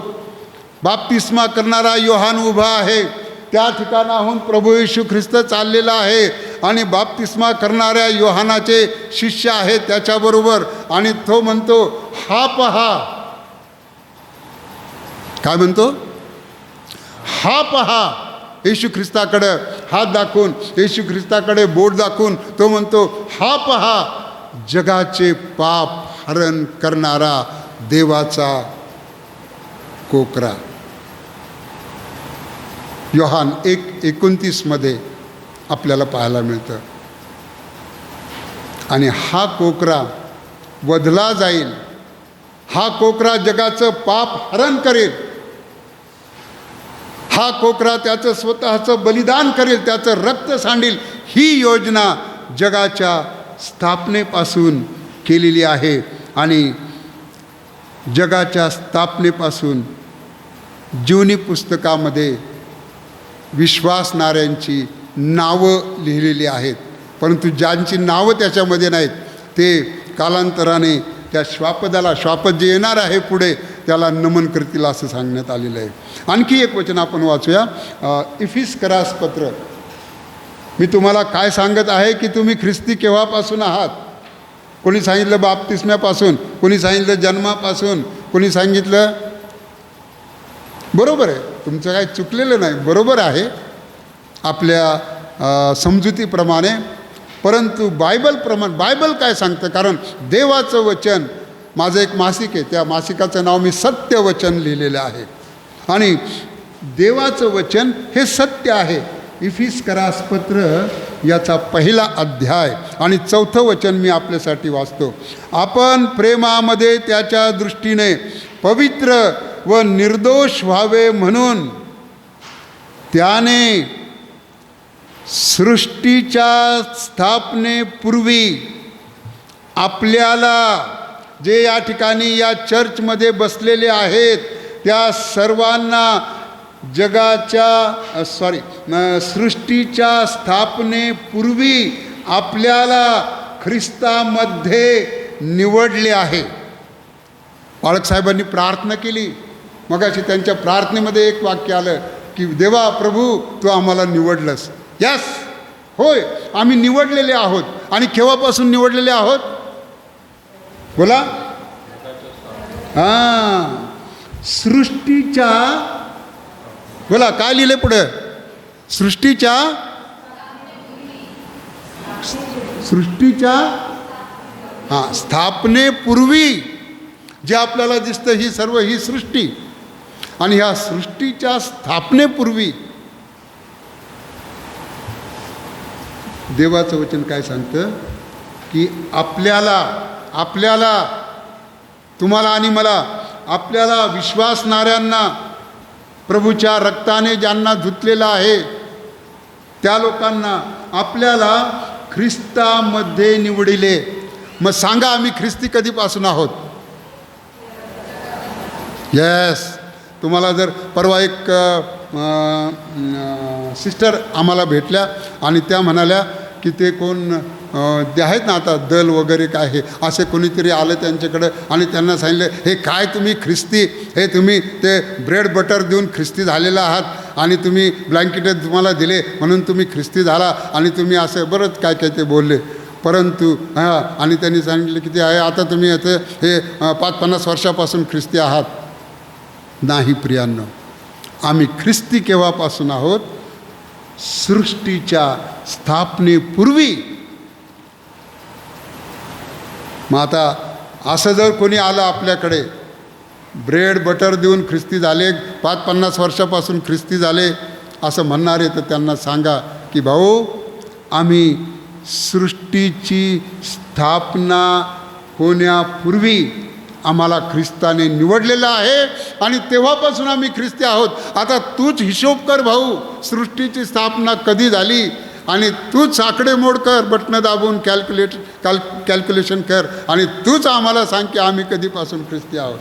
बाप्तिस्मा करणारा योहान उभा आहे. त्या ठिकाणाहून प्रभू येशू ख्रिस्त चाललेला आहे आणि बाप्तिस्मा करणाऱ्या योहानाचे शिष्य आहेत त्याच्याबरोबर. आणि तो म्हणतो, हा पहा. काय म्हणतो? हा पहा. येशू ख्रिस्ताकडे हात दाखवून, येशू ख्रिस्ताकडे बोट दाखवून तो म्हणतो, हा पहा जगाचे पाप हरण करणारा देवाचा कोकरा. योहान 1:29 आपल्याला पाहायला मिळतं. आणि हा कोकरा वधला जाईल. हा कोकरा जगाचं पाप हरण करेल. हा कोकरा त्याचं स्वतःचं बलिदान करेल, त्याचं रक्त सांडेल. ही योजना जगाच्या स्थापनेपासून केलेली आहे. आणि जगाच्या स्थापनेपासून जीवनी पुस्तकामध्ये विश्वासणाऱ्यांची नावं लिहिलेली आहेत, परंतु ज्यांची नावं त्याच्यामध्ये नाहीत ते कालांतराने त्या श्वापद जे येणार आहे पुढे त्याला नमन करतील असं सांगण्यात आलेलं आहे. आणखी एक वचन आपण वाचूया, इफिस्करास पत्र. मी तुम्हाला काय सांगत आहे की तुम्ही ख्रिस्ती केव्हापासून आहात. कोणी सांगितलं बाप्तिस्म्यापासून, कोणी सांगितलं जन्मापासून, कोणी सांगितलं, बरोबर आहे, तुमचं काही चुकलेलं नाही, बरोबर आहे आपल्या समजुतीप्रमाणे. परंतु बायबल काय सांगतं, कारण देवाचं वचन, माझं एक मासिक आहे, त्या मासिकाचं नाव मी सत्यवचन लिहिलेलं आहे आणि देवाचं वचन हे सत्य आहे. इफिस्करास पत्र याचा 1 अध्याय आणि 4 वचन मी आपल्यासाठी वाचतो. आपण प्रेमामध्ये त्याच्या दृष्टीने पवित्र व निर्दोष व्हावे म्हणून त्याने सृष्टीच्या स्थापनेपूर्वी आपल्याला, जे या ठिकाणी या चर्चमध्ये बसलेले आहेत त्या सर्वांना, सृष्टीच्या स्थापनेपूर्वी आपल्याला ख्रिस्तामध्ये निवडले आहे. बाळकसाहेबांनी प्रार्थना केली, मगाशी त्यांच्या प्रार्थनेमध्ये एक वाक्य आलं की देवा प्रभू तू आम्हाला निवडलंस. यस, होय, आम्ही निवडलेले आहोत. आणि केव्हापासून निवडलेले आहोत बोला. सृष्टीच्या, बोला काय लिहिले पुढे, सृष्टीच्या स्थापनेपूर्वी जे आपल्याला दिसतं ही सृष्टी, आणि ह्या सृष्टीच्या स्थापनेपूर्वी देवाचं वचन काय सांगतं की आपल्याला तुम्हाला आणि मला, आपल्याला विश्वासणाऱ्यांना, प्रभूच्या रक्ताने ज्यांना धुतलेलं आहे त्या लोकांना आपल्याला ख्रिस्तामध्ये निवडिले. मग सांगा आम्ही ख्रिस्ती कधीपासून आहोत. येस, तुम्हाला जर परवा एक सिस्टर आम्हाला भेटल्या आणि त्या म्हणाल्या की ते कोण ते आहेत ना आता दल वगैरे काय हे असे कोणीतरी आलं त्यांच्याकडं आणि त्यांना सांगितलं हे काय तुम्ही ख्रिस्ती, हे तुम्ही ते ब्रेड बटर देऊन ख्रिस्ती झालेला आहात आणि तुम्ही ब्लँकेट तुम्हाला दिले म्हणून तुम्ही ख्रिस्ती झाला आणि तुम्ही असं बरंच काय ते बोलले. परंतु आणि त्यांनी सांगितलं की ते आहे आता तुम्ही हे 50 वर्षापासून ख्रिस्ती आहात. नाही प्रियांनो, आम्ही ख्रिस्ती केव्हापासून आहोत, सृष्टीच्या स्थापनेपूर्वी. मग आता असं जर कोणी आलं आपल्याकडे ब्रेड बटर देऊन ख्रिस्ती झाले, 50 वर्षापासून ख्रिस्ती झाले असं म्हणणारे, तर त्यांना सांगा की भाऊ आम्ही सृष्टीची स्थापना होण्यापूर्वी आम्हाला ख्रिस्ताने निवडलेलं आहे आणि तेव्हापासून आम्ही ख्रिस्ती आहोत. आता तूच हिशोब कर भाऊ, सृष्टीची स्थापना कधी झाली आणि तूच आकडेमोड कर, बटणं दाबून कॅल्क्युलेशन कर आणि तूच आम्हाला सांग की आम्ही कधीपासून ख्रिस्ती आहोत.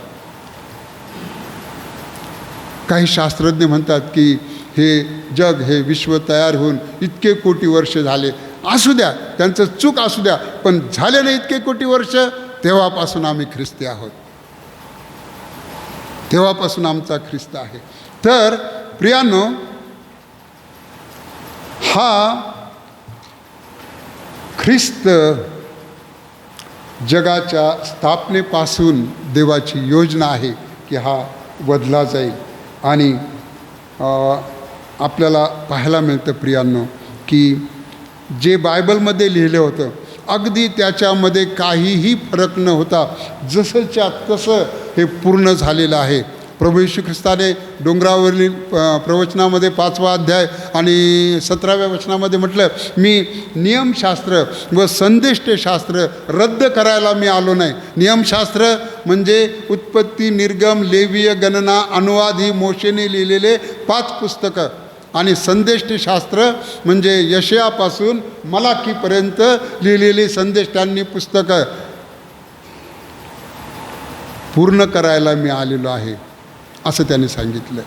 काही शास्त्रज्ञ म्हणतात की हे जग, हे विश्व तयार होऊन इतके कोटी वर्ष झाले. असू द्या, त्यांचं चूक असू द्या, पण झाले नाही इतके कोटी वर्ष, तेव्हापासून आम्ही ख्रिस्ती आहोत, तेव्हापासून आमचा ख्रिस्त आहे. तर प्रियांनो, हा ख्रिस्त जगाच्या स्थापनेपासून देवाची योजना आहे की हा बदला जाईल. आणि आपल्याला पाहायला मिळतं प्रियांनो की जे बायबलमध्ये लिहिलं होतं अगदी त्याच्यामध्ये काहीही फरक न होता जसंच्या तसं हे पूर्ण झालेलं आहे. प्रभू येशू ख्रिस्ताने डोंगरावरील प्रवचनामध्ये 5वा अध्याय आणि 17व्या वचनामध्ये म्हटलं, मी नियमशास्त्र व संदेष्टशास्त्र रद्द करायला मी आलो नाही. नियमशास्त्र म्हणजे उत्पत्ती, निर्गम, लेवीय, गणना, अनुवाद ही मोशेने लिहिलेले 5 पुस्तकं, आणि संदेष्टशास्त्र म्हणजे यशयापासून मलाकीपर्यंत लिहिलेली संदेष्टांनी पुस्तकं पूर्ण करायला मी आलेलो आहे असं त्याने सांगितलं.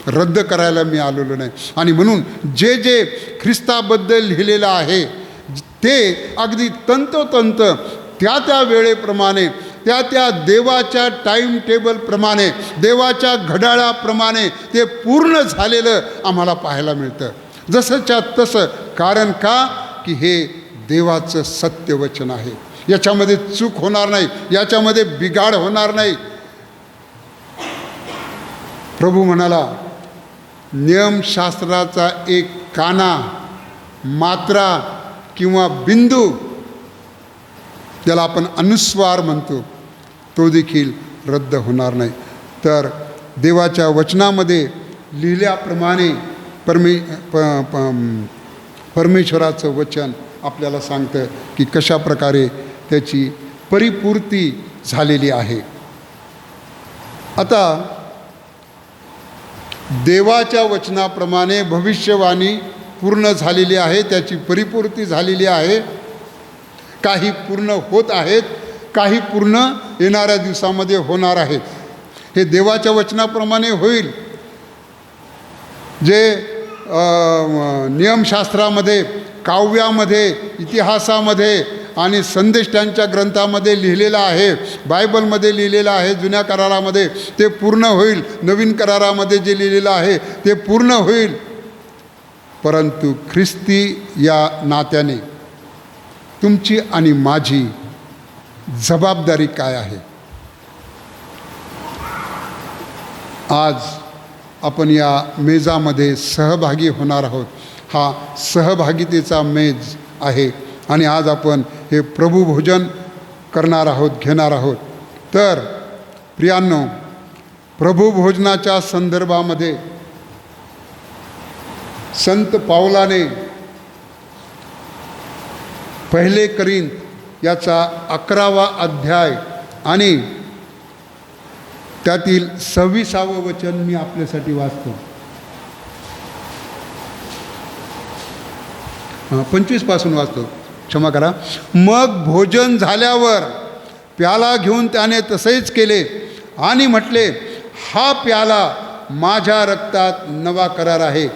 रद्द करायला मी आलेलो नाही. आणि म्हणून जे जे ख्रिस्ताबद्दल लिहिलेलं आहे ते अगदी तंतोतंत त्या त्या वेळेप्रमाणे, त्या त्या देवाच्या टाईम टेबलप्रमाणे, देवाच्या घड्याळाप्रमाणे ते पूर्ण झालेलं आम्हाला पाहायला मिळतं. जसंच्या तसं. कारण का? की हे देवाचं सत्यवचन आहे. याच्यामध्ये चूक होणार नाही, याच्यामध्ये बिघाड होणार नाही. प्रभू म्हणाला, नियमशास्त्राचा एक काना, मात्रा किंवा बिंदू, ज्याला आपण अनुस्वार म्हणतो, तो देखील रद्द होणार नाही. तर देवाच्या वचनामध्ये लिहिल्याप्रमाणे परमेश्वराचं वचन आपल्याला सांगतं की कशा प्रकारे त्याची परिपूर्ती झालेली आहे. आता देवाच्या वचनाप्रमाणे भविष्यवाणी पूर्ण झालेली आहे, त्याची परिपूर्ती झालेली आहे. काही पूर्ण होत आहेत, काही पूर्ण येणाऱ्या दिवसामध्ये होणार आहेत. हे देवाच्या वचनाप्रमाणे होईल. जे नियमशास्त्रामध्ये, काव्यामध्ये, इतिहासामध्ये आणि संदेष्टांच्या ग्रंथामध्ये लिहिलेलं आहे, बायबलमध्ये लिहिलेलं आहे, जुन्या करारामध्ये, ते पूर्ण होईल. नवीन करारामध्ये जे लिहिलेलं आहे ते पूर्ण होईल. परंतु ख्रिस्ती या नात्याने तुमची आणि माझी जबाबदारी काय आहे? आज आपण या मेजामध्ये सहभागी होणार आहोत. हा सहभागितेचा मेज आहे आणि आज आपण हे प्रभुभोजन करणार आहोत, घेणार आहोत. तर प्रियांनो, प्रभुभोजनाच्या संदर्भामध्ये संत पावलाने पहिले करिंथ याचा 11वा अध्याय आणि त्यातील 26वे वचन मी आपल्यासाठी वाचतो. 25 पासून वाचतो, क्षमा करा. मग भोजन झाल्यावर प्याला घेऊन त्याने तसेच केले आणि म्हटले, हा प्याला माझ्या रक्तात नवा करार आहे.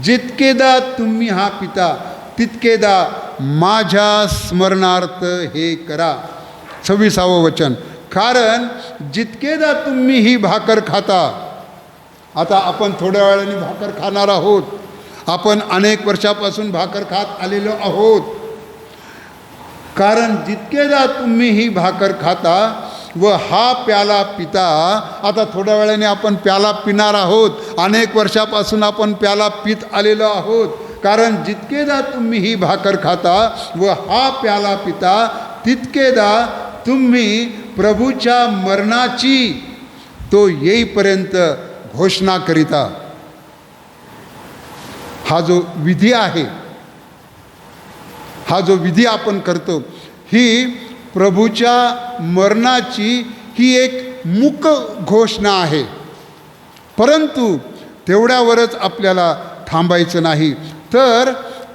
जितकेदा तुम्ही हा पिता तितकेदा माझ्या स्मरणार्थ हे करा. 26वे वचन. कारण जितकेदा तुम्ही ही भाकर खाता, आता आपण थोड्या वेळाने भाकर खाणार आहोत. आपण अनेक वर्षापासून भाकर खात आलेलो आहोत. कारण जितकेदा तुम्ही ही भाकर खाता व हा प्याला पिता, आता थोड्या वेळाने आपण प्याला पिणार आहोत. अनेक वर्षापासून आपण प्याला पित आलेलो आहोत. कारण जितकेदा तुम्ही ही भाकर खाता व हा प्याला पिता, तितकेदा तुम्ही प्रभूच्या मरणाची तो येईपर्यंत घोषणा करिता. हा जो विधी आहे, हा जो विधी आपण करतो, ही प्रभूच्या मरणाची ही एक मूक घोषणा आहे. परंतु तेवढ्यावरच आपल्याला थांबायचं नाही, तर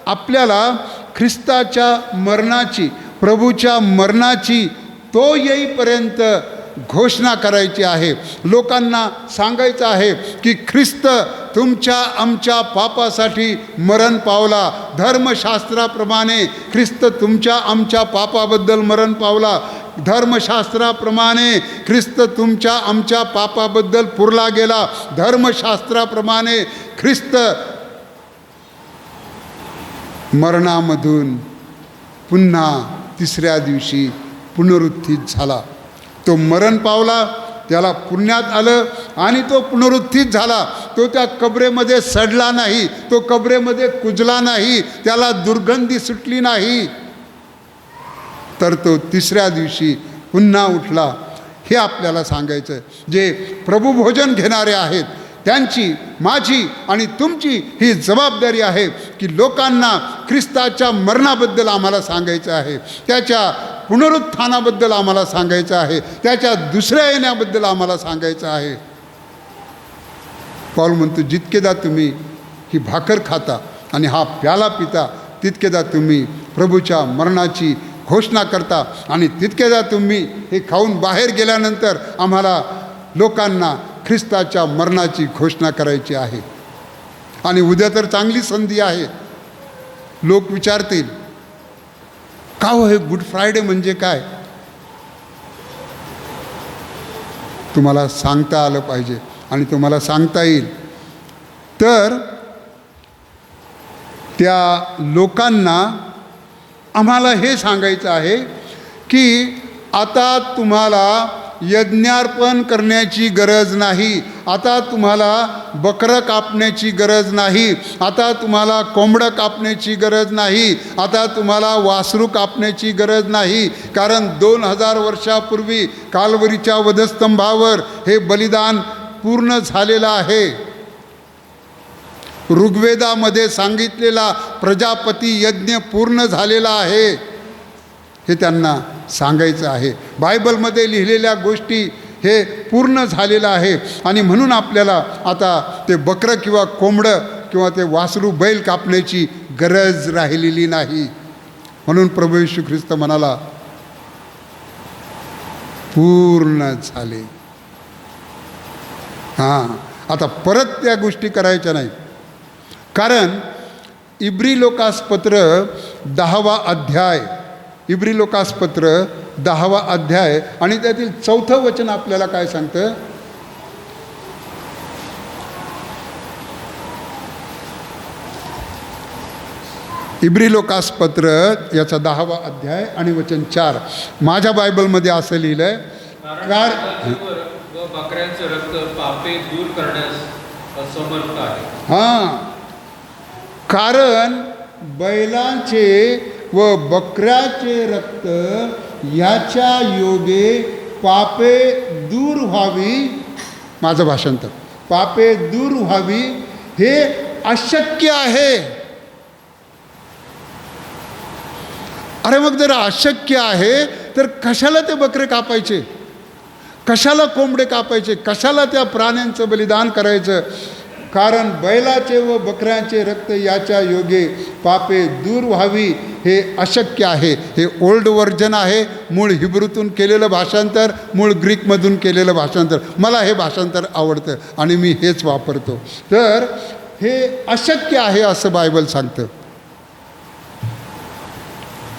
आपल्याला ख्रिस्ताच्या मरणाची, प्रभूच्या मरणाची तो येईपर्यंत घोषणा करायची आहे. लोकांना सांगायचं आहे की ख्रिस्त तुमच्या आमच्या पापासाठी मरण पावला. धर्मशास्त्राप्रमाणे ख्रिस्त तुमच्या आमच्या पापाबद्दल मरण पावला. धर्मशास्त्राप्रमाणे ख्रिस्त तुमच्या आमच्या पापाबद्दल पुरला गेला. धर्मशास्त्राप्रमाणे ख्रिस्त मरणामधून पुन्हा तिसऱ्या दिवशी पुनरुत्थित झाला. तो मरण पावला, त्याला पुण्यात आलं आणि तो पुनरुत्थित झाला. तो त्या कबरेमध्ये सडला नाही, तो कबरेमध्ये कुजला नाही, त्याला दुर्गंधी सुटली नाही, तर तो तिसऱ्या दिवशी पुन्हा उठला. हे आपल्याला सांगायचं. जे प्रभुभोजन घेणारे आहेत त्यांची, माझी आणि तुमची ही जबाबदारी आहे की लोकांना ख्रिस्ताच्या मरणाबद्दल आम्हाला सांगायचं आहे, त्याच्या पुनरुत्थानाबद्दल आम्हाला सांगायचं आहे, त्याच्या दुसऱ्या येण्याबद्दल आम्हाला सांगायचं आहे. पौल म्हणतो, जितकेदा तुम्ही ही भाकर खाता आणि हा प्याला पिता, तितकेदा तुम्ही प्रभूच्या मरणाची घोषणा करता. आणि तितकेदा तुम्ही हे खाऊन बाहेर गेल्यानंतर आम्हाला लोकांना ख्रिस्ताच्या मरणाची घोषणा करायची आहे. आणि उद्या तर चांगली संधी आहे. लोक विचारतील, का हो हे गुड फ्रायडे म्हणजे काय? तुम्हाला सांगता आलं पाहिजे आणि तुम्हाला सांगता येईल. तर त्या लोकांना आम्हाला हे सांगायचं आहे की आता तुम्हाला यज्ञार्पण करण्याची गरज नाही, आता तुम्हाला बकरं कापण्याची गरज नाही, आता तुम्हाला कोंबडं कापण्याची गरज नाही, आता तुम्हाला वासरू कापण्याची गरज नाही. कारण 2000 वर्षापूर्वी काल्वरीच्या वधस्तंभावर हे बलिदान पूर्ण झालेलं आहे. ऋग्वेदामध्ये सांगितलेला प्रजापती यज्ञ पूर्ण झालेला आहे हे त्यांना सांगायचं आहे. बायबलमध्ये लिहिलेल्या गोष्टी हे पूर्ण झालेलं आहे. आणि म्हणून आपल्याला आता ते बकरं किंवा कोंबडं किंवा ते वासरू बैल कापण्याची गरज राहिलेली नाही. म्हणून प्रभू येशू ख्रिस्त म्हणाला, पूर्ण झाले. आता परत त्या गोष्टी करायच्या नाही. कारण इब्री लोकासपत्र 10वा अध्याय, इब्री लोकासपत्र 10वा अध्याय आणि त्यातील 4थं वचन आपल्याला काय सांगतं? इब्री लोकासपत्र याचा 10वा अध्याय आणि वचन 4. माझ्या बायबलमध्ये असं लिहिलं आहे, व बकऱ्यांचं रक्त पापे दूर करण्यास असमर्थ आहे. कारण बैलांचे व बकऱ्याचे रक्त याच्या योगे पापे दूर व्हावी. माझं भाषांतर, पापे दूर व्हावी हे अशक्य आहे. अरे मग जर अशक्य आहे तर कशाला ते बकरे कापायचे, कशाला कोंबडे कापायचे, कशाला त्या प्राण्यांचं बलिदान करायचं? कारण बैलाचे व बकऱ्यांचे रक्त याच्या योगे पापे दूर व्हावी हे अशक्य आहे. हे ओल्ड व्हर्जन आहे, मूळ हिब्रूतून केलेलं भाषांतर, मूळ ग्रीकमधून केलेलं भाषांतर. मला हे भाषांतर आवडतं आणि मी हेच वापरतो. तर हे अशक्य आहे असं बायबल सांगतं.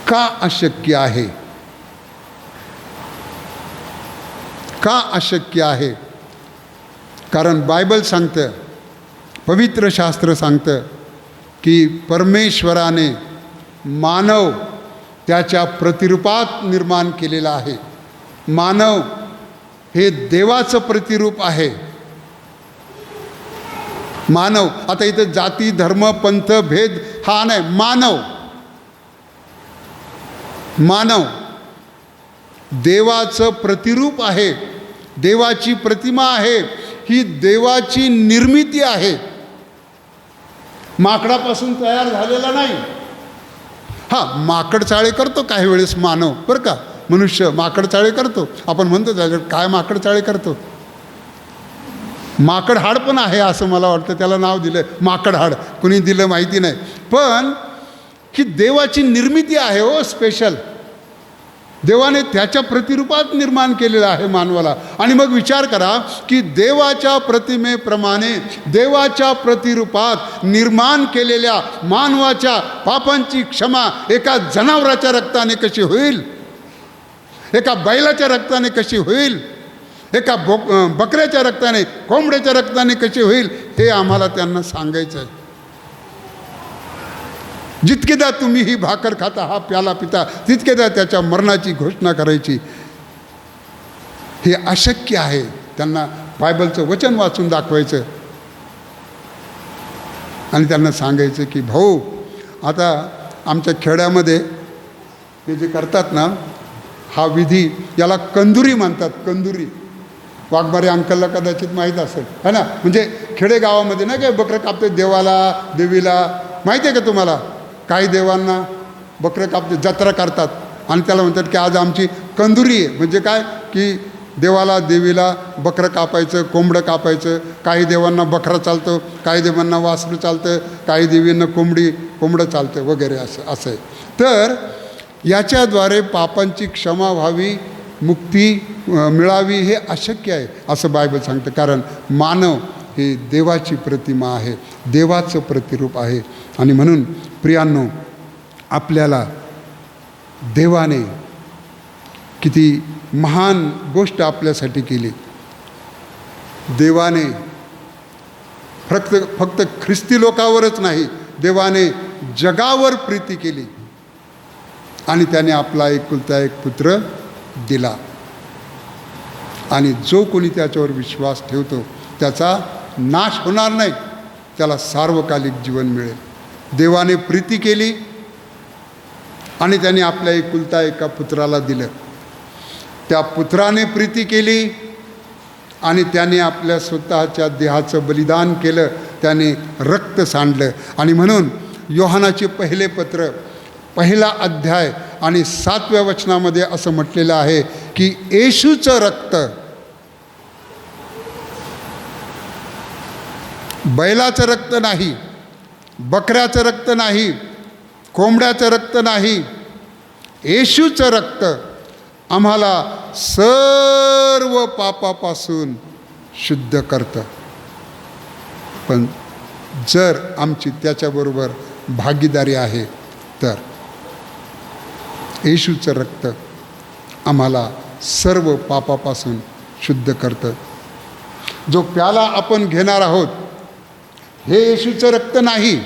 का अशक्य आहे? का अशक्य आहे? कारण बायबल सांगतं, पवित्र शास्त्र सांगतं की परमेश्वराने मानव त्याच्या प्रतिरूपात निर्माण केलेला आहे. मानव हे देवाचं प्रतिरूप आहे. मानव, आता इथे जाती धर्म पंथ भेद हा नाही, मानव, मानव देवाचं प्रतिरूप आहे, देवाची प्रतिमा आहे, ही देवाची निर्मिती आहे, माकडापासून तयार झालेला नाही. माकड चाळे करतो काही वेळेस मानव, बरं का, मनुष्य माकड चाळे करतो. आपण म्हणतो त्याच्यात काय माकड चाळे करतो. माकड हाड पण आहे असं मला वाटतं, त्याला नाव दिलं माकड हाड, कुणी दिलं माहिती नाही. पण ही देवाची निर्मिती आहे हो, स्पेशल. देवाने त्याच्या प्रतिरूपात निर्माण केलेलं आहे मानवाला. आणि मग विचार करा की देवाच्या प्रतिमेप्रमाणे, देवाच्या प्रतिरूपात निर्माण केलेल्या मानवाच्या पापांची क्षमा एका जनावराच्या रक्ताने कशी होईल, एका बैलाच्या रक्ताने कशी होईल, एका बकऱ्याच्या रक्ताने, कोंबड्याच्या रक्ताने कशी होईल, हे आम्हाला त्यांना सांगायचं आहे. जितकेदा तुम्ही ही भाकर खाता, हा प्याला पिता, तितकेदा त्याच्या मरणाची घोषणा करायची. हे अशक्य आहे. त्यांना बायबलचं वचन वाचून दाखवायचं आणि त्यांना सांगायचं की भाऊ, आता आमच्या खेड्यामध्ये हे जे करतात ना, हा विधी, याला कंदुरी म्हणतात. कंदुरी, वाघमारे अंकलला कदाचित माहीत असेल, है ना. म्हणजे खेडेगावामध्ये ना काय बकरं कापते देवाला, देवीला, माहिती आहे का तुम्हाला? काही देवांना बकरं कापते, जत्रा करतात आणि त्याला म्हणतात की आज आमची कंदुरी आहे. म्हणजे काय की देवाला, देवीला बकरं कापायचं, कोंबडं कापायचं. काही देवांना बकरा चालतं, काही देवांना वासरू चालतं, काही देवींना कोंबडं चालतं वगैरे, असं आहे. तर याच्याद्वारे पापांची क्षमा व्हावी मुक्ती मिळावी हे अशक्य आहे असं बायबल सांगतं. कारण मानव हे देवाची प्रतिमा आहे, देवाचं प्रतिरूप आहे. आणि म्हणून प्रियांनो, आपल्याला देवाने किती महान गोष्ट आपल्यासाठी केली. देवाने फक्त ख्रिस्ती लोकावरच नाही, देवाने जगावर प्रीती केली आणि त्याने आपला एकुलता एक पुत्र दिला. आणि जो कोणी त्याच्यावर विश्वास ठेवतो त्याचा नाश होणार नाही, त्याला सार्वकालिक जीवन मिळेल. देवाने प्रीती केली आणि त्याने आपल्या एकुलता एका पुत्राला दिलं. त्या पुत्राने प्रीती केली आणि त्याने आपल्या स्वतःच्या देहाचं बलिदान केलं, त्याने रक्त सांडलं. आणि म्हणून योहानाचे पहिले पत्र, पहिला अध्याय आणि 7व्या वचनामध्ये असं म्हटलेलं आहे की येशूचं रक्त, बैलाचं रक्त नाही, बकऱ्याचं रक्त नाही, कोंबड्याचं रक्त नाही, येशूचं रक्त आम्हाला सर्व पापापासून शुद्ध करतं. पण जर आमची त्याच्याबरोबर भागीदारी आहे तर येशूचं रक्त आम्हाला सर्व पापापासून शुद्ध करतं. जो प्याला आपण घेणार आहोत हे येशूचं रक्त नाही.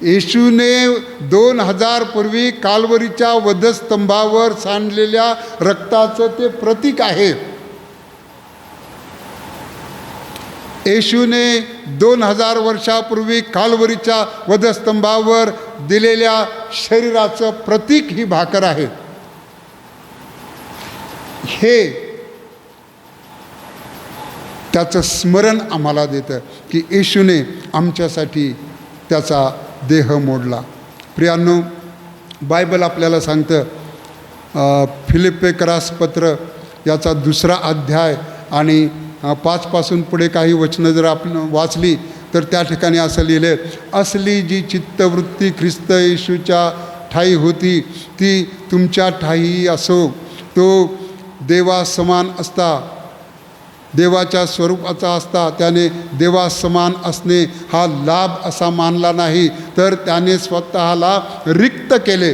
येशूने 2000 पूर्वी काल्वरीच्या वधस्तंभावर सांडलेल्या रक्ताचं ते प्रतीक आहे. येशूने 2000 वर्षापूर्वी काल्वरीच्या वधस्तंभावर दिलेल्या शरीराचं प्रतीक ही भाकर आहे. हे त्याचं स्मरण आम्हाला देतं की येशूने आमच्यासाठी त्याचा देह मोडला. प्रियांनो, बायबल आपल्याला सांगतं, फिलिप्पेकरास पत्र याचा 2रा अध्याय आणि 5 पासून पुढे काही वचनं जर आपण वाचली तर त्या ठिकाणी असं लिहिलं, असली जी चित्तवृत्ती ख्रिस्त येशूच्या ठायी होती ती तुमच्या ठायी असो. तो देवासमान असता, देवाच्या स्वरूपाचा असता, त्याने देवासमान असणे हा लाभ असा मानला नाही, तर त्याने स्वतःला रिक्त केले.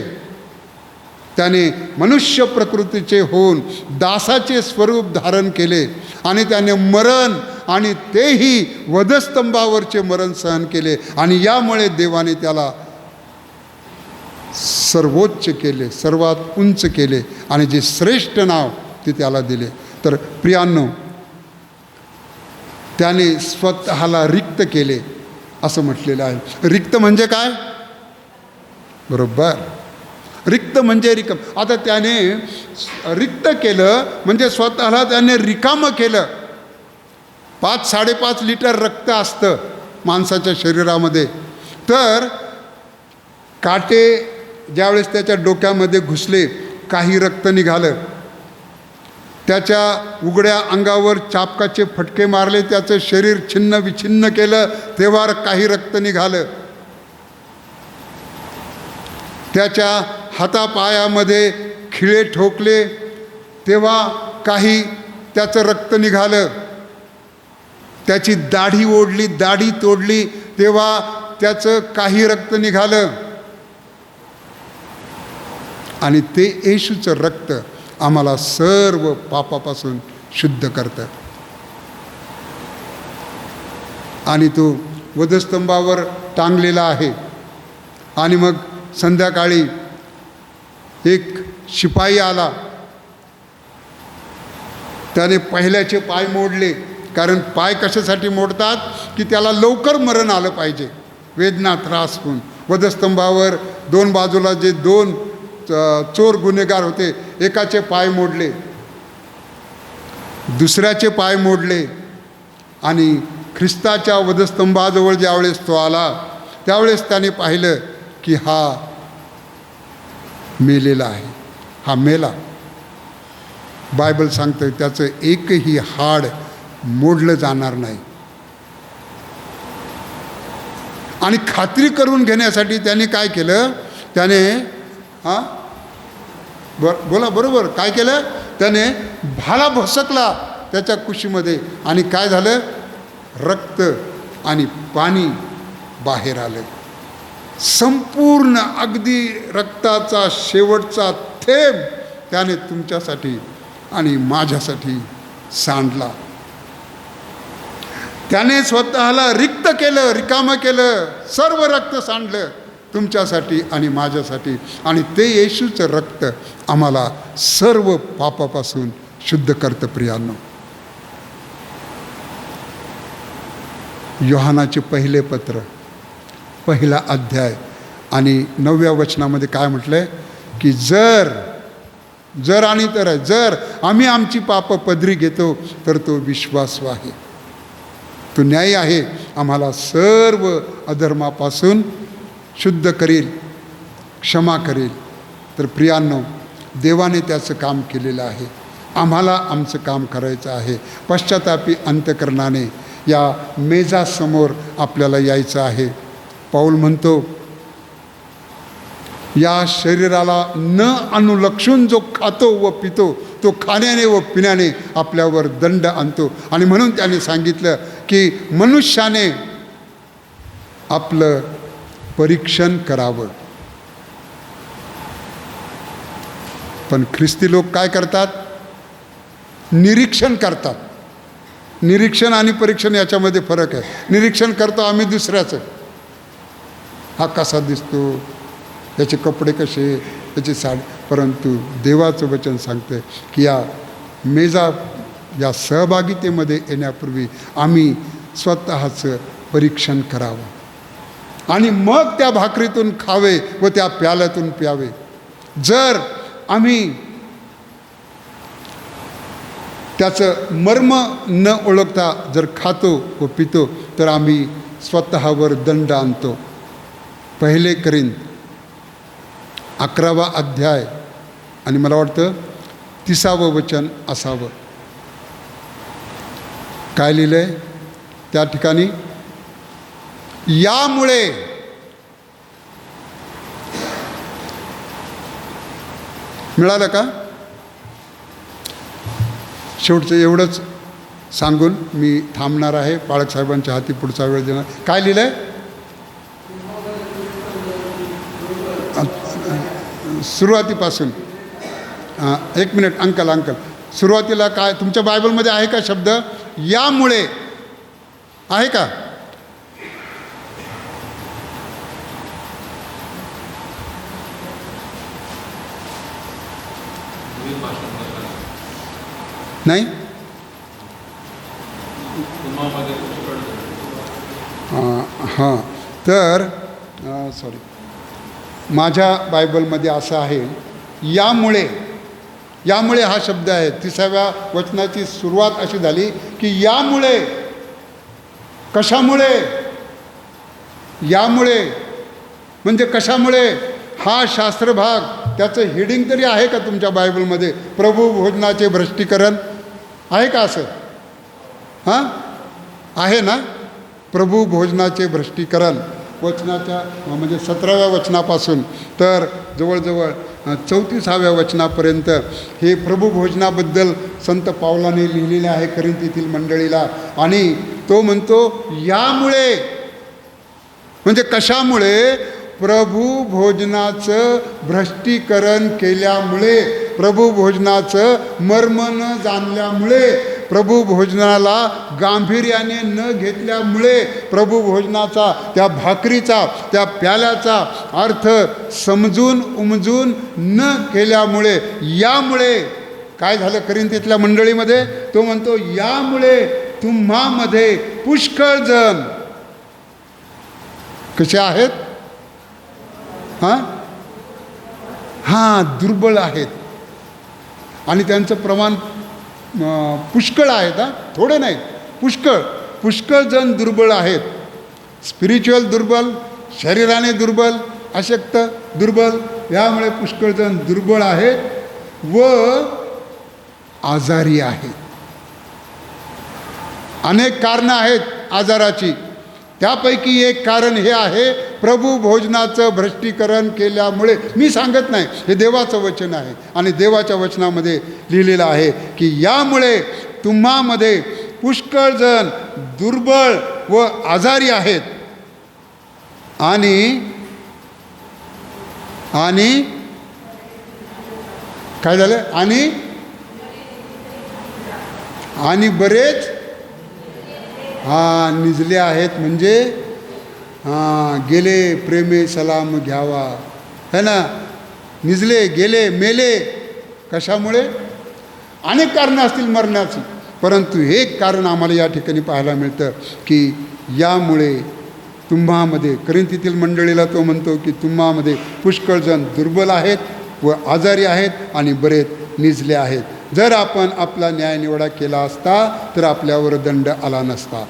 त्याने मनुष्य प्रकृतीचे होऊन दासाचे स्वरूप धारण केले आणि त्याने मरण आणि तेही वधस्तंभावरचे मरण सहन केले. आणि यामुळे देवाने त्याला सर्वोच्च केले, सर्वात उंच केले आणि जे श्रेष्ठ नाव ते त्याला दिले. तर प्रियांनो, त्याने स्वतःला रिक्त केले असं म्हटलेलं आहे. रिक्त म्हणजे काय? बरोबर, रिक्त म्हणजे रिकाम. आता त्याने रिक्त केलं म्हणजे स्वतःला त्याने रिकामं केलं. 5-5.5 लिटर रक्त असतं माणसाच्या शरीरामध्ये. तर काटे ज्यावेळेस त्याच्या डोक्यामध्ये घुसले, काही रक्त निघालं. त्याच्या उघड्या अंगावर चापकाचे फटके मारले, त्याचं शरीर छिन्न विछिन्न केलं, तेव्हा काही रक्त निघालं. त्याच्या हातापायामध्ये खिळे ठोकले तेव्हा काही त्याचं रक्त निघालं. त्याची दाढी ओढली, दाढी तोडली तेव्हा त्याचं काही रक्त निघालं. आणि ते येशूचं रक्त आम्हाला सर्व पापापासून शुद्ध करतं. आणि तो वधस्तंभावर टांगलेला आहे. आणि मग संध्याकाळी एक शिपाई आला, त्याने पहिल्याचे पाय मोडले. कारण पाय कशासाठी मोडतात? की त्याला लवकर मरण आलं पाहिजे, वेदना त्रास होऊन. वधस्तंभावर 2 बाजूला जे 2 चोर गुन्हेगार होते, एकाचे पाय मोडले, दुसऱ्याचे पाय मोडले. आणि ख्रिस्ताच्या वधस्तंभाजवळ ज्यावेळेस तो आला त्यावेळेस त्याने पाहिलं की हा मेलेला आहे, हा मेला. बायबल सांगतं त्याचं एकही हाड मोडलं जाणार नाही. आणि खात्री करून घेण्यासाठी त्याने काय केलं? त्याने बोला बरोबर काय केलं? त्याने भाला भसकला त्याच्या कुशीमध्ये आणि काय झालं, रक्त आणि पाणी बाहेर आलं. संपूर्ण अगदी रक्ताचा शेवटचा थेंब त्याने तुमच्यासाठी आणि माझ्यासाठी सांडला. त्याने स्वतःला रिक्त केलं, रिकामं केलं, सर्व रक्त सांडलं तुमच्यासाठी आणि माझ्यासाठी. आणि ते येशूचं रक्त आम्हाला सर्व पापापासून शुद्ध करतं. प्रियांनो, योहानाचे पहिले पत्र, पहिला अध्याय आणि 9व्या वचनामध्ये काय म्हटलंय की जर आणि तर आहे, जर आम्ही आमची पापं पदरी घेतो तर तो विश्वासू आहे, तो न्यायी आहे, आम्हाला सर्व अधर्मापासून शुद्ध करेल, क्षमा करेल. तर प्रियांनो, देवाने त्याचं काम केलेलं आहे. आम्हाला आमचं काम करायचं आहे. पश्चातापी अंतकरणाने या मेजासमोर आपल्याला यायचं आहे. पाऊल म्हणतो, या शरीराला न अनुलक्षून जो खातो व पितो तो खाण्याने व पिण्याने आपल्यावर दंड आणतो. आणि म्हणून त्याने सांगितलं की मनुष्याने आपलं परीक्षण करावं. पण ख्रिस्ती लोक काय करतात, निरीक्षण करतात. निरीक्षण आणि परीक्षण याच्यामध्ये फरक आहे. निरीक्षण करतो आम्ही दुसऱ्याचं, हा कसा दिसतो, याचे कपडे कसे, याची साडी. परंतु देवाचं वचन सांगतं की या मेजा, या सहभागितेमध्ये येण्यापूर्वी आम्ही स्वतःचं परीक्षण करावं आणि मग त्या भाकरीतून खावे व त्या प्याल्यातून प्यावे. जर आम्ही त्याचं मर्म न ओळखता जर खातो व पितो तर आम्ही स्वतःवर दंड आणतो. पहिले करीन 11वा अध्याय आणि मला वाटतं 30वं वचन असावं. काय लिहिलं आहे त्या ठिकाणी, यामुळे मिळालं का? शेवटचं एवढंच सांगून मी थांबणार आहे. पाळक साहेबांच्या हाती पुढचा वेळ देणार. काय लिहिलं आहे? सुरुवातीपासून 1 मिनिट अंकल सुरुवातीला काय तुमच्या बायबलमध्ये आहे का शब्द यामुळे? आहे का? नाही? हां, तर सॉरी, माझ्या बायबलमध्ये असं आहे, यामुळे हा शब्द आहे. 30व्या वचनाची सुरुवात अशी झाली की यामुळे. कशामुळे? यामुळे म्हणजे कशामुळे? हा शास्त्रभाग, त्याचं हेडिंग तरी आहे का तुमच्या बायबलमध्ये? प्रभू भोजनाचे भ्रष्टीकरण आहे का असं? हां, आहे ना? प्रभू भोजनाचे भ्रष्टीकरण वचनाच्या म्हणजे 17व्या वचनापासून तर जवळजवळ 34व्या वचनापर्यंत हे प्रभू भोजनाबद्दल संत पावलाने लिहिलेले आहे करिंथीतील मंडळीला. आणि तो म्हणतो यामुळे म्हणजे कशामुळे? प्रभू भोजनाचं भ्रष्टीकरण केल्यामुळे, प्रभू भोजनाचं मर्म न जाणल्यामुळे, प्रभू भोजनाला गांभीर्याने न घेतल्यामुळे, प्रभू भोजनाचा, त्या भाकरीचा, त्या प्याल्याचा अर्थ समजून उमजून न केल्यामुळे. यामुळे काय झालं करिंथीतल्या मंडळीमध्ये? तो म्हणतो यामुळे तुम्हामध्ये पुष्कळ जण कसे आहेत? हां, दुर्बळ आहेत. आणि त्यांचं प्रमाण पुष्कळ आहेत. थोडे नाहीत, पुष्कळ जण दुर्बळ आहेत. स्पिरिच्युअल दुर्बल, शरीराने दुर्बल, अशक्त दुर्बल, यामुळे पुष्कळ जण दुर्बळ आहेत व आजारी आहेत. अनेक कारणं आहेत आजाराची. त्यापैकी एक कारण हे आहे प्रभू भोजनाचं भ्रष्टीकरण केल्यामुळे, मी सांगत नाही, हे देवाचं वचन आहे आणि देवाच्या वचनामध्ये लिहिलेलं आहे की यामुळे तुम्हामध्ये पुष्कळ जण दुर्बळ व आजारी आहेत आणि काय झालं, आणि बरेच निजले आहेत, म्हणजे गेले प्रेमे सलाम घ्यावा, है ना. निजले, गेले, मेले. कशामुळे? अनेक कारणं असतील मरणाची, परंतु एक कारण आम्हाला या ठिकाणी पाहायला मिळतं की यामुळे तुम्हामध्ये, करिंथीतील मंडळीला तो म्हणतो की तुम्हामध्ये पुष्कळ जण दुर्बल आहेत व आजारी आहेत आणि बरेच निजले आहेत. जर आपण आपला न्यायनिवाडा केला असता तर आपल्यावर दंड आला नसता.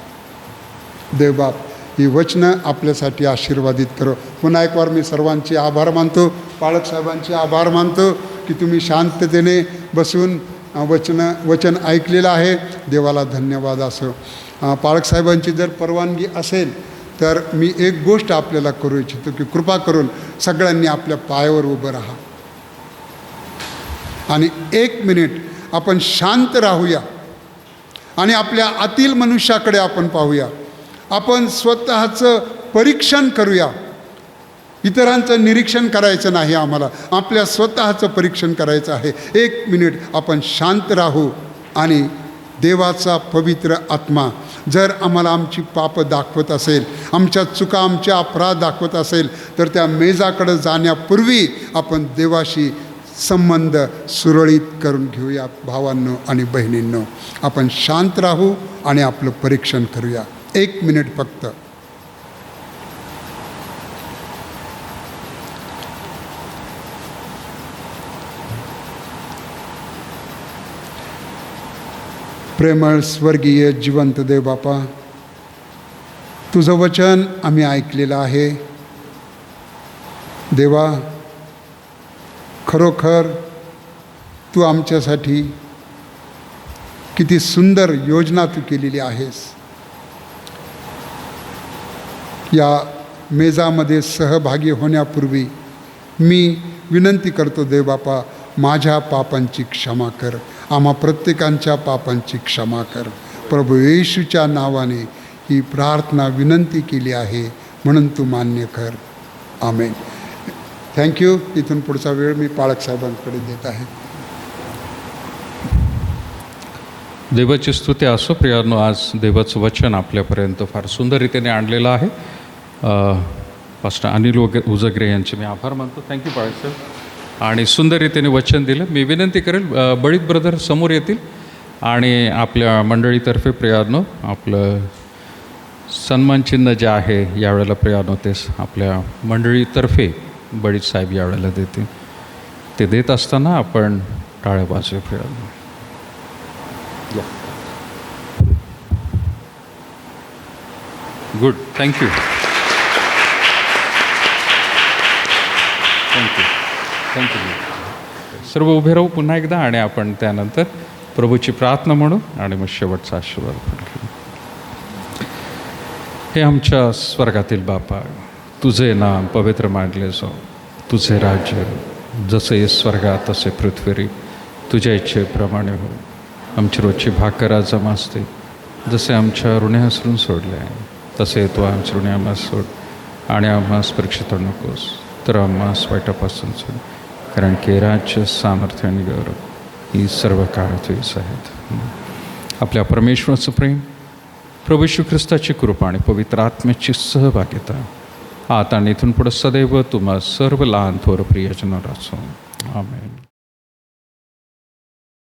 देवबाप ही वचनं आपल्यासाठी आशीर्वादित करो. पुन्हा एक वार मी सर्वांचे आभार मानतो, पाळक साहेबांचे आभार मानतो की तुम्ही शांततेने बसून वचन ऐकलेलं आहे. देवाला धन्यवाद असो. पाळक साहेबांची जर परवानगी असेल तर मी एक गोष्ट आपल्याला करू इच्छितो की कृपा करून सगळ्यांनी आपल्या पायावर उभं राहा आणि 1 मिनिट आपण शांत राहूया आणि आपल्या आतील मनुष्याकडे आपण पाहूया. आपण स्वतःचं परीक्षण करूया. इतरांचं निरीक्षण करायचं नाही, आम्हाला आपल्या स्वतःचं परीक्षण करायचं आहे. 1 मिनिट आपण शांत राहू आणि देवाचा पवित्र आत्मा जर आम्हाला आमची पापं दाखवत असेल, आमच्या चुका, आमचे अपराध दाखवत असेल, तर त्या मेजाकडे जाण्यापूर्वी आपण देवाशी संबंध सुरळीत करून घेऊया. भावांनो आणि बहिणींनो, आपण शांत राहू आणि आपलं परीक्षण करूया. 1 मिनिट फक्त. प्रेमळ स्वर्गीय जिवंत देव बापा, तुझं वचन आम्ही ऐकलेलं आहे. देवा, खरोखर तू आमच्यासाठी किती सुंदर योजना तू केलेली आहेस. या मेजामध्ये सहभागी होण्यापूर्वी मी विनंती करतो देव बापा, माझ्या पापांची क्षमा कर, आम्हा प्रत्येकांच्या पापांची क्षमा कर. प्रभू येशूच्या नावाने ही प्रार्थना विनंती केली आहे, म्हणून तू मान्य कर. आमेन. थँक्यू. इथून पुढचा वेळ मी पाळक साहेबांकडे देत आहे. देवाची स्तुती असो. प्रियांनो, आज देवाचं वचन आपल्यापर्यंत फार सुंदर रीतीने आणलेलं आहे. पास्टर अनिल उजगरे यांचे मी आभार मानतो. थँक्यू पाळक साहेब. आणि सुंदर रीतीने वचन दिलं. मी विनंती करेल बळीत ब्रदर समोर येतील आणि आपल्या मंडळीतर्फे प्रियांनो आपलं सन्मानचिन्ह जे आहे यावेळेला प्रियांनो ते आपल्या मंडळीतर्फे बळीत साहेब यावेळेला देतील. ते देत असताना आपण टाळ्या वाजवूया प्रियांनो. गुड. थँक्यू. थँक्यू. थँक्यू. सर्व उभे राहू पुन्हा एकदा आणि आपण त्यानंतर प्रभूची प्रार्थना म्हणू आणि मग शेवटचा आशीर्वाद पण घेऊ. हे आमच्या स्वर्गातील बापा, तुझे नाम पवित्र मानले जाओ. तुझे राज्य जसे स्वर्गात तसे पृथ्वीवर तुझ्या इच्छेप्रमाणे हो. आमची रोजची भाकर आज आम्हास दे, जसे आमच्या ऋणे हसरून सोडले आहे तसे तू आमच्या ऋणे आम्हास सोड आणि आम्हास परीक्षित नकोस तर आम्हास वाईटापासून सोड, कारण की राज्य, सामर्थ्य आणि गौरव ही सर्व काळ तुझीच आहेत. आपल्या परमेश्वराचं प्रेम, प्रभू येशू ख्रिस्ताची कृपा आणि पवित्र आत्म्याची सहभागिता आता आणि इथून पुढे सदैव तुम्हा सर्व लहान थोर प्रियजनांवर असो. आमेन.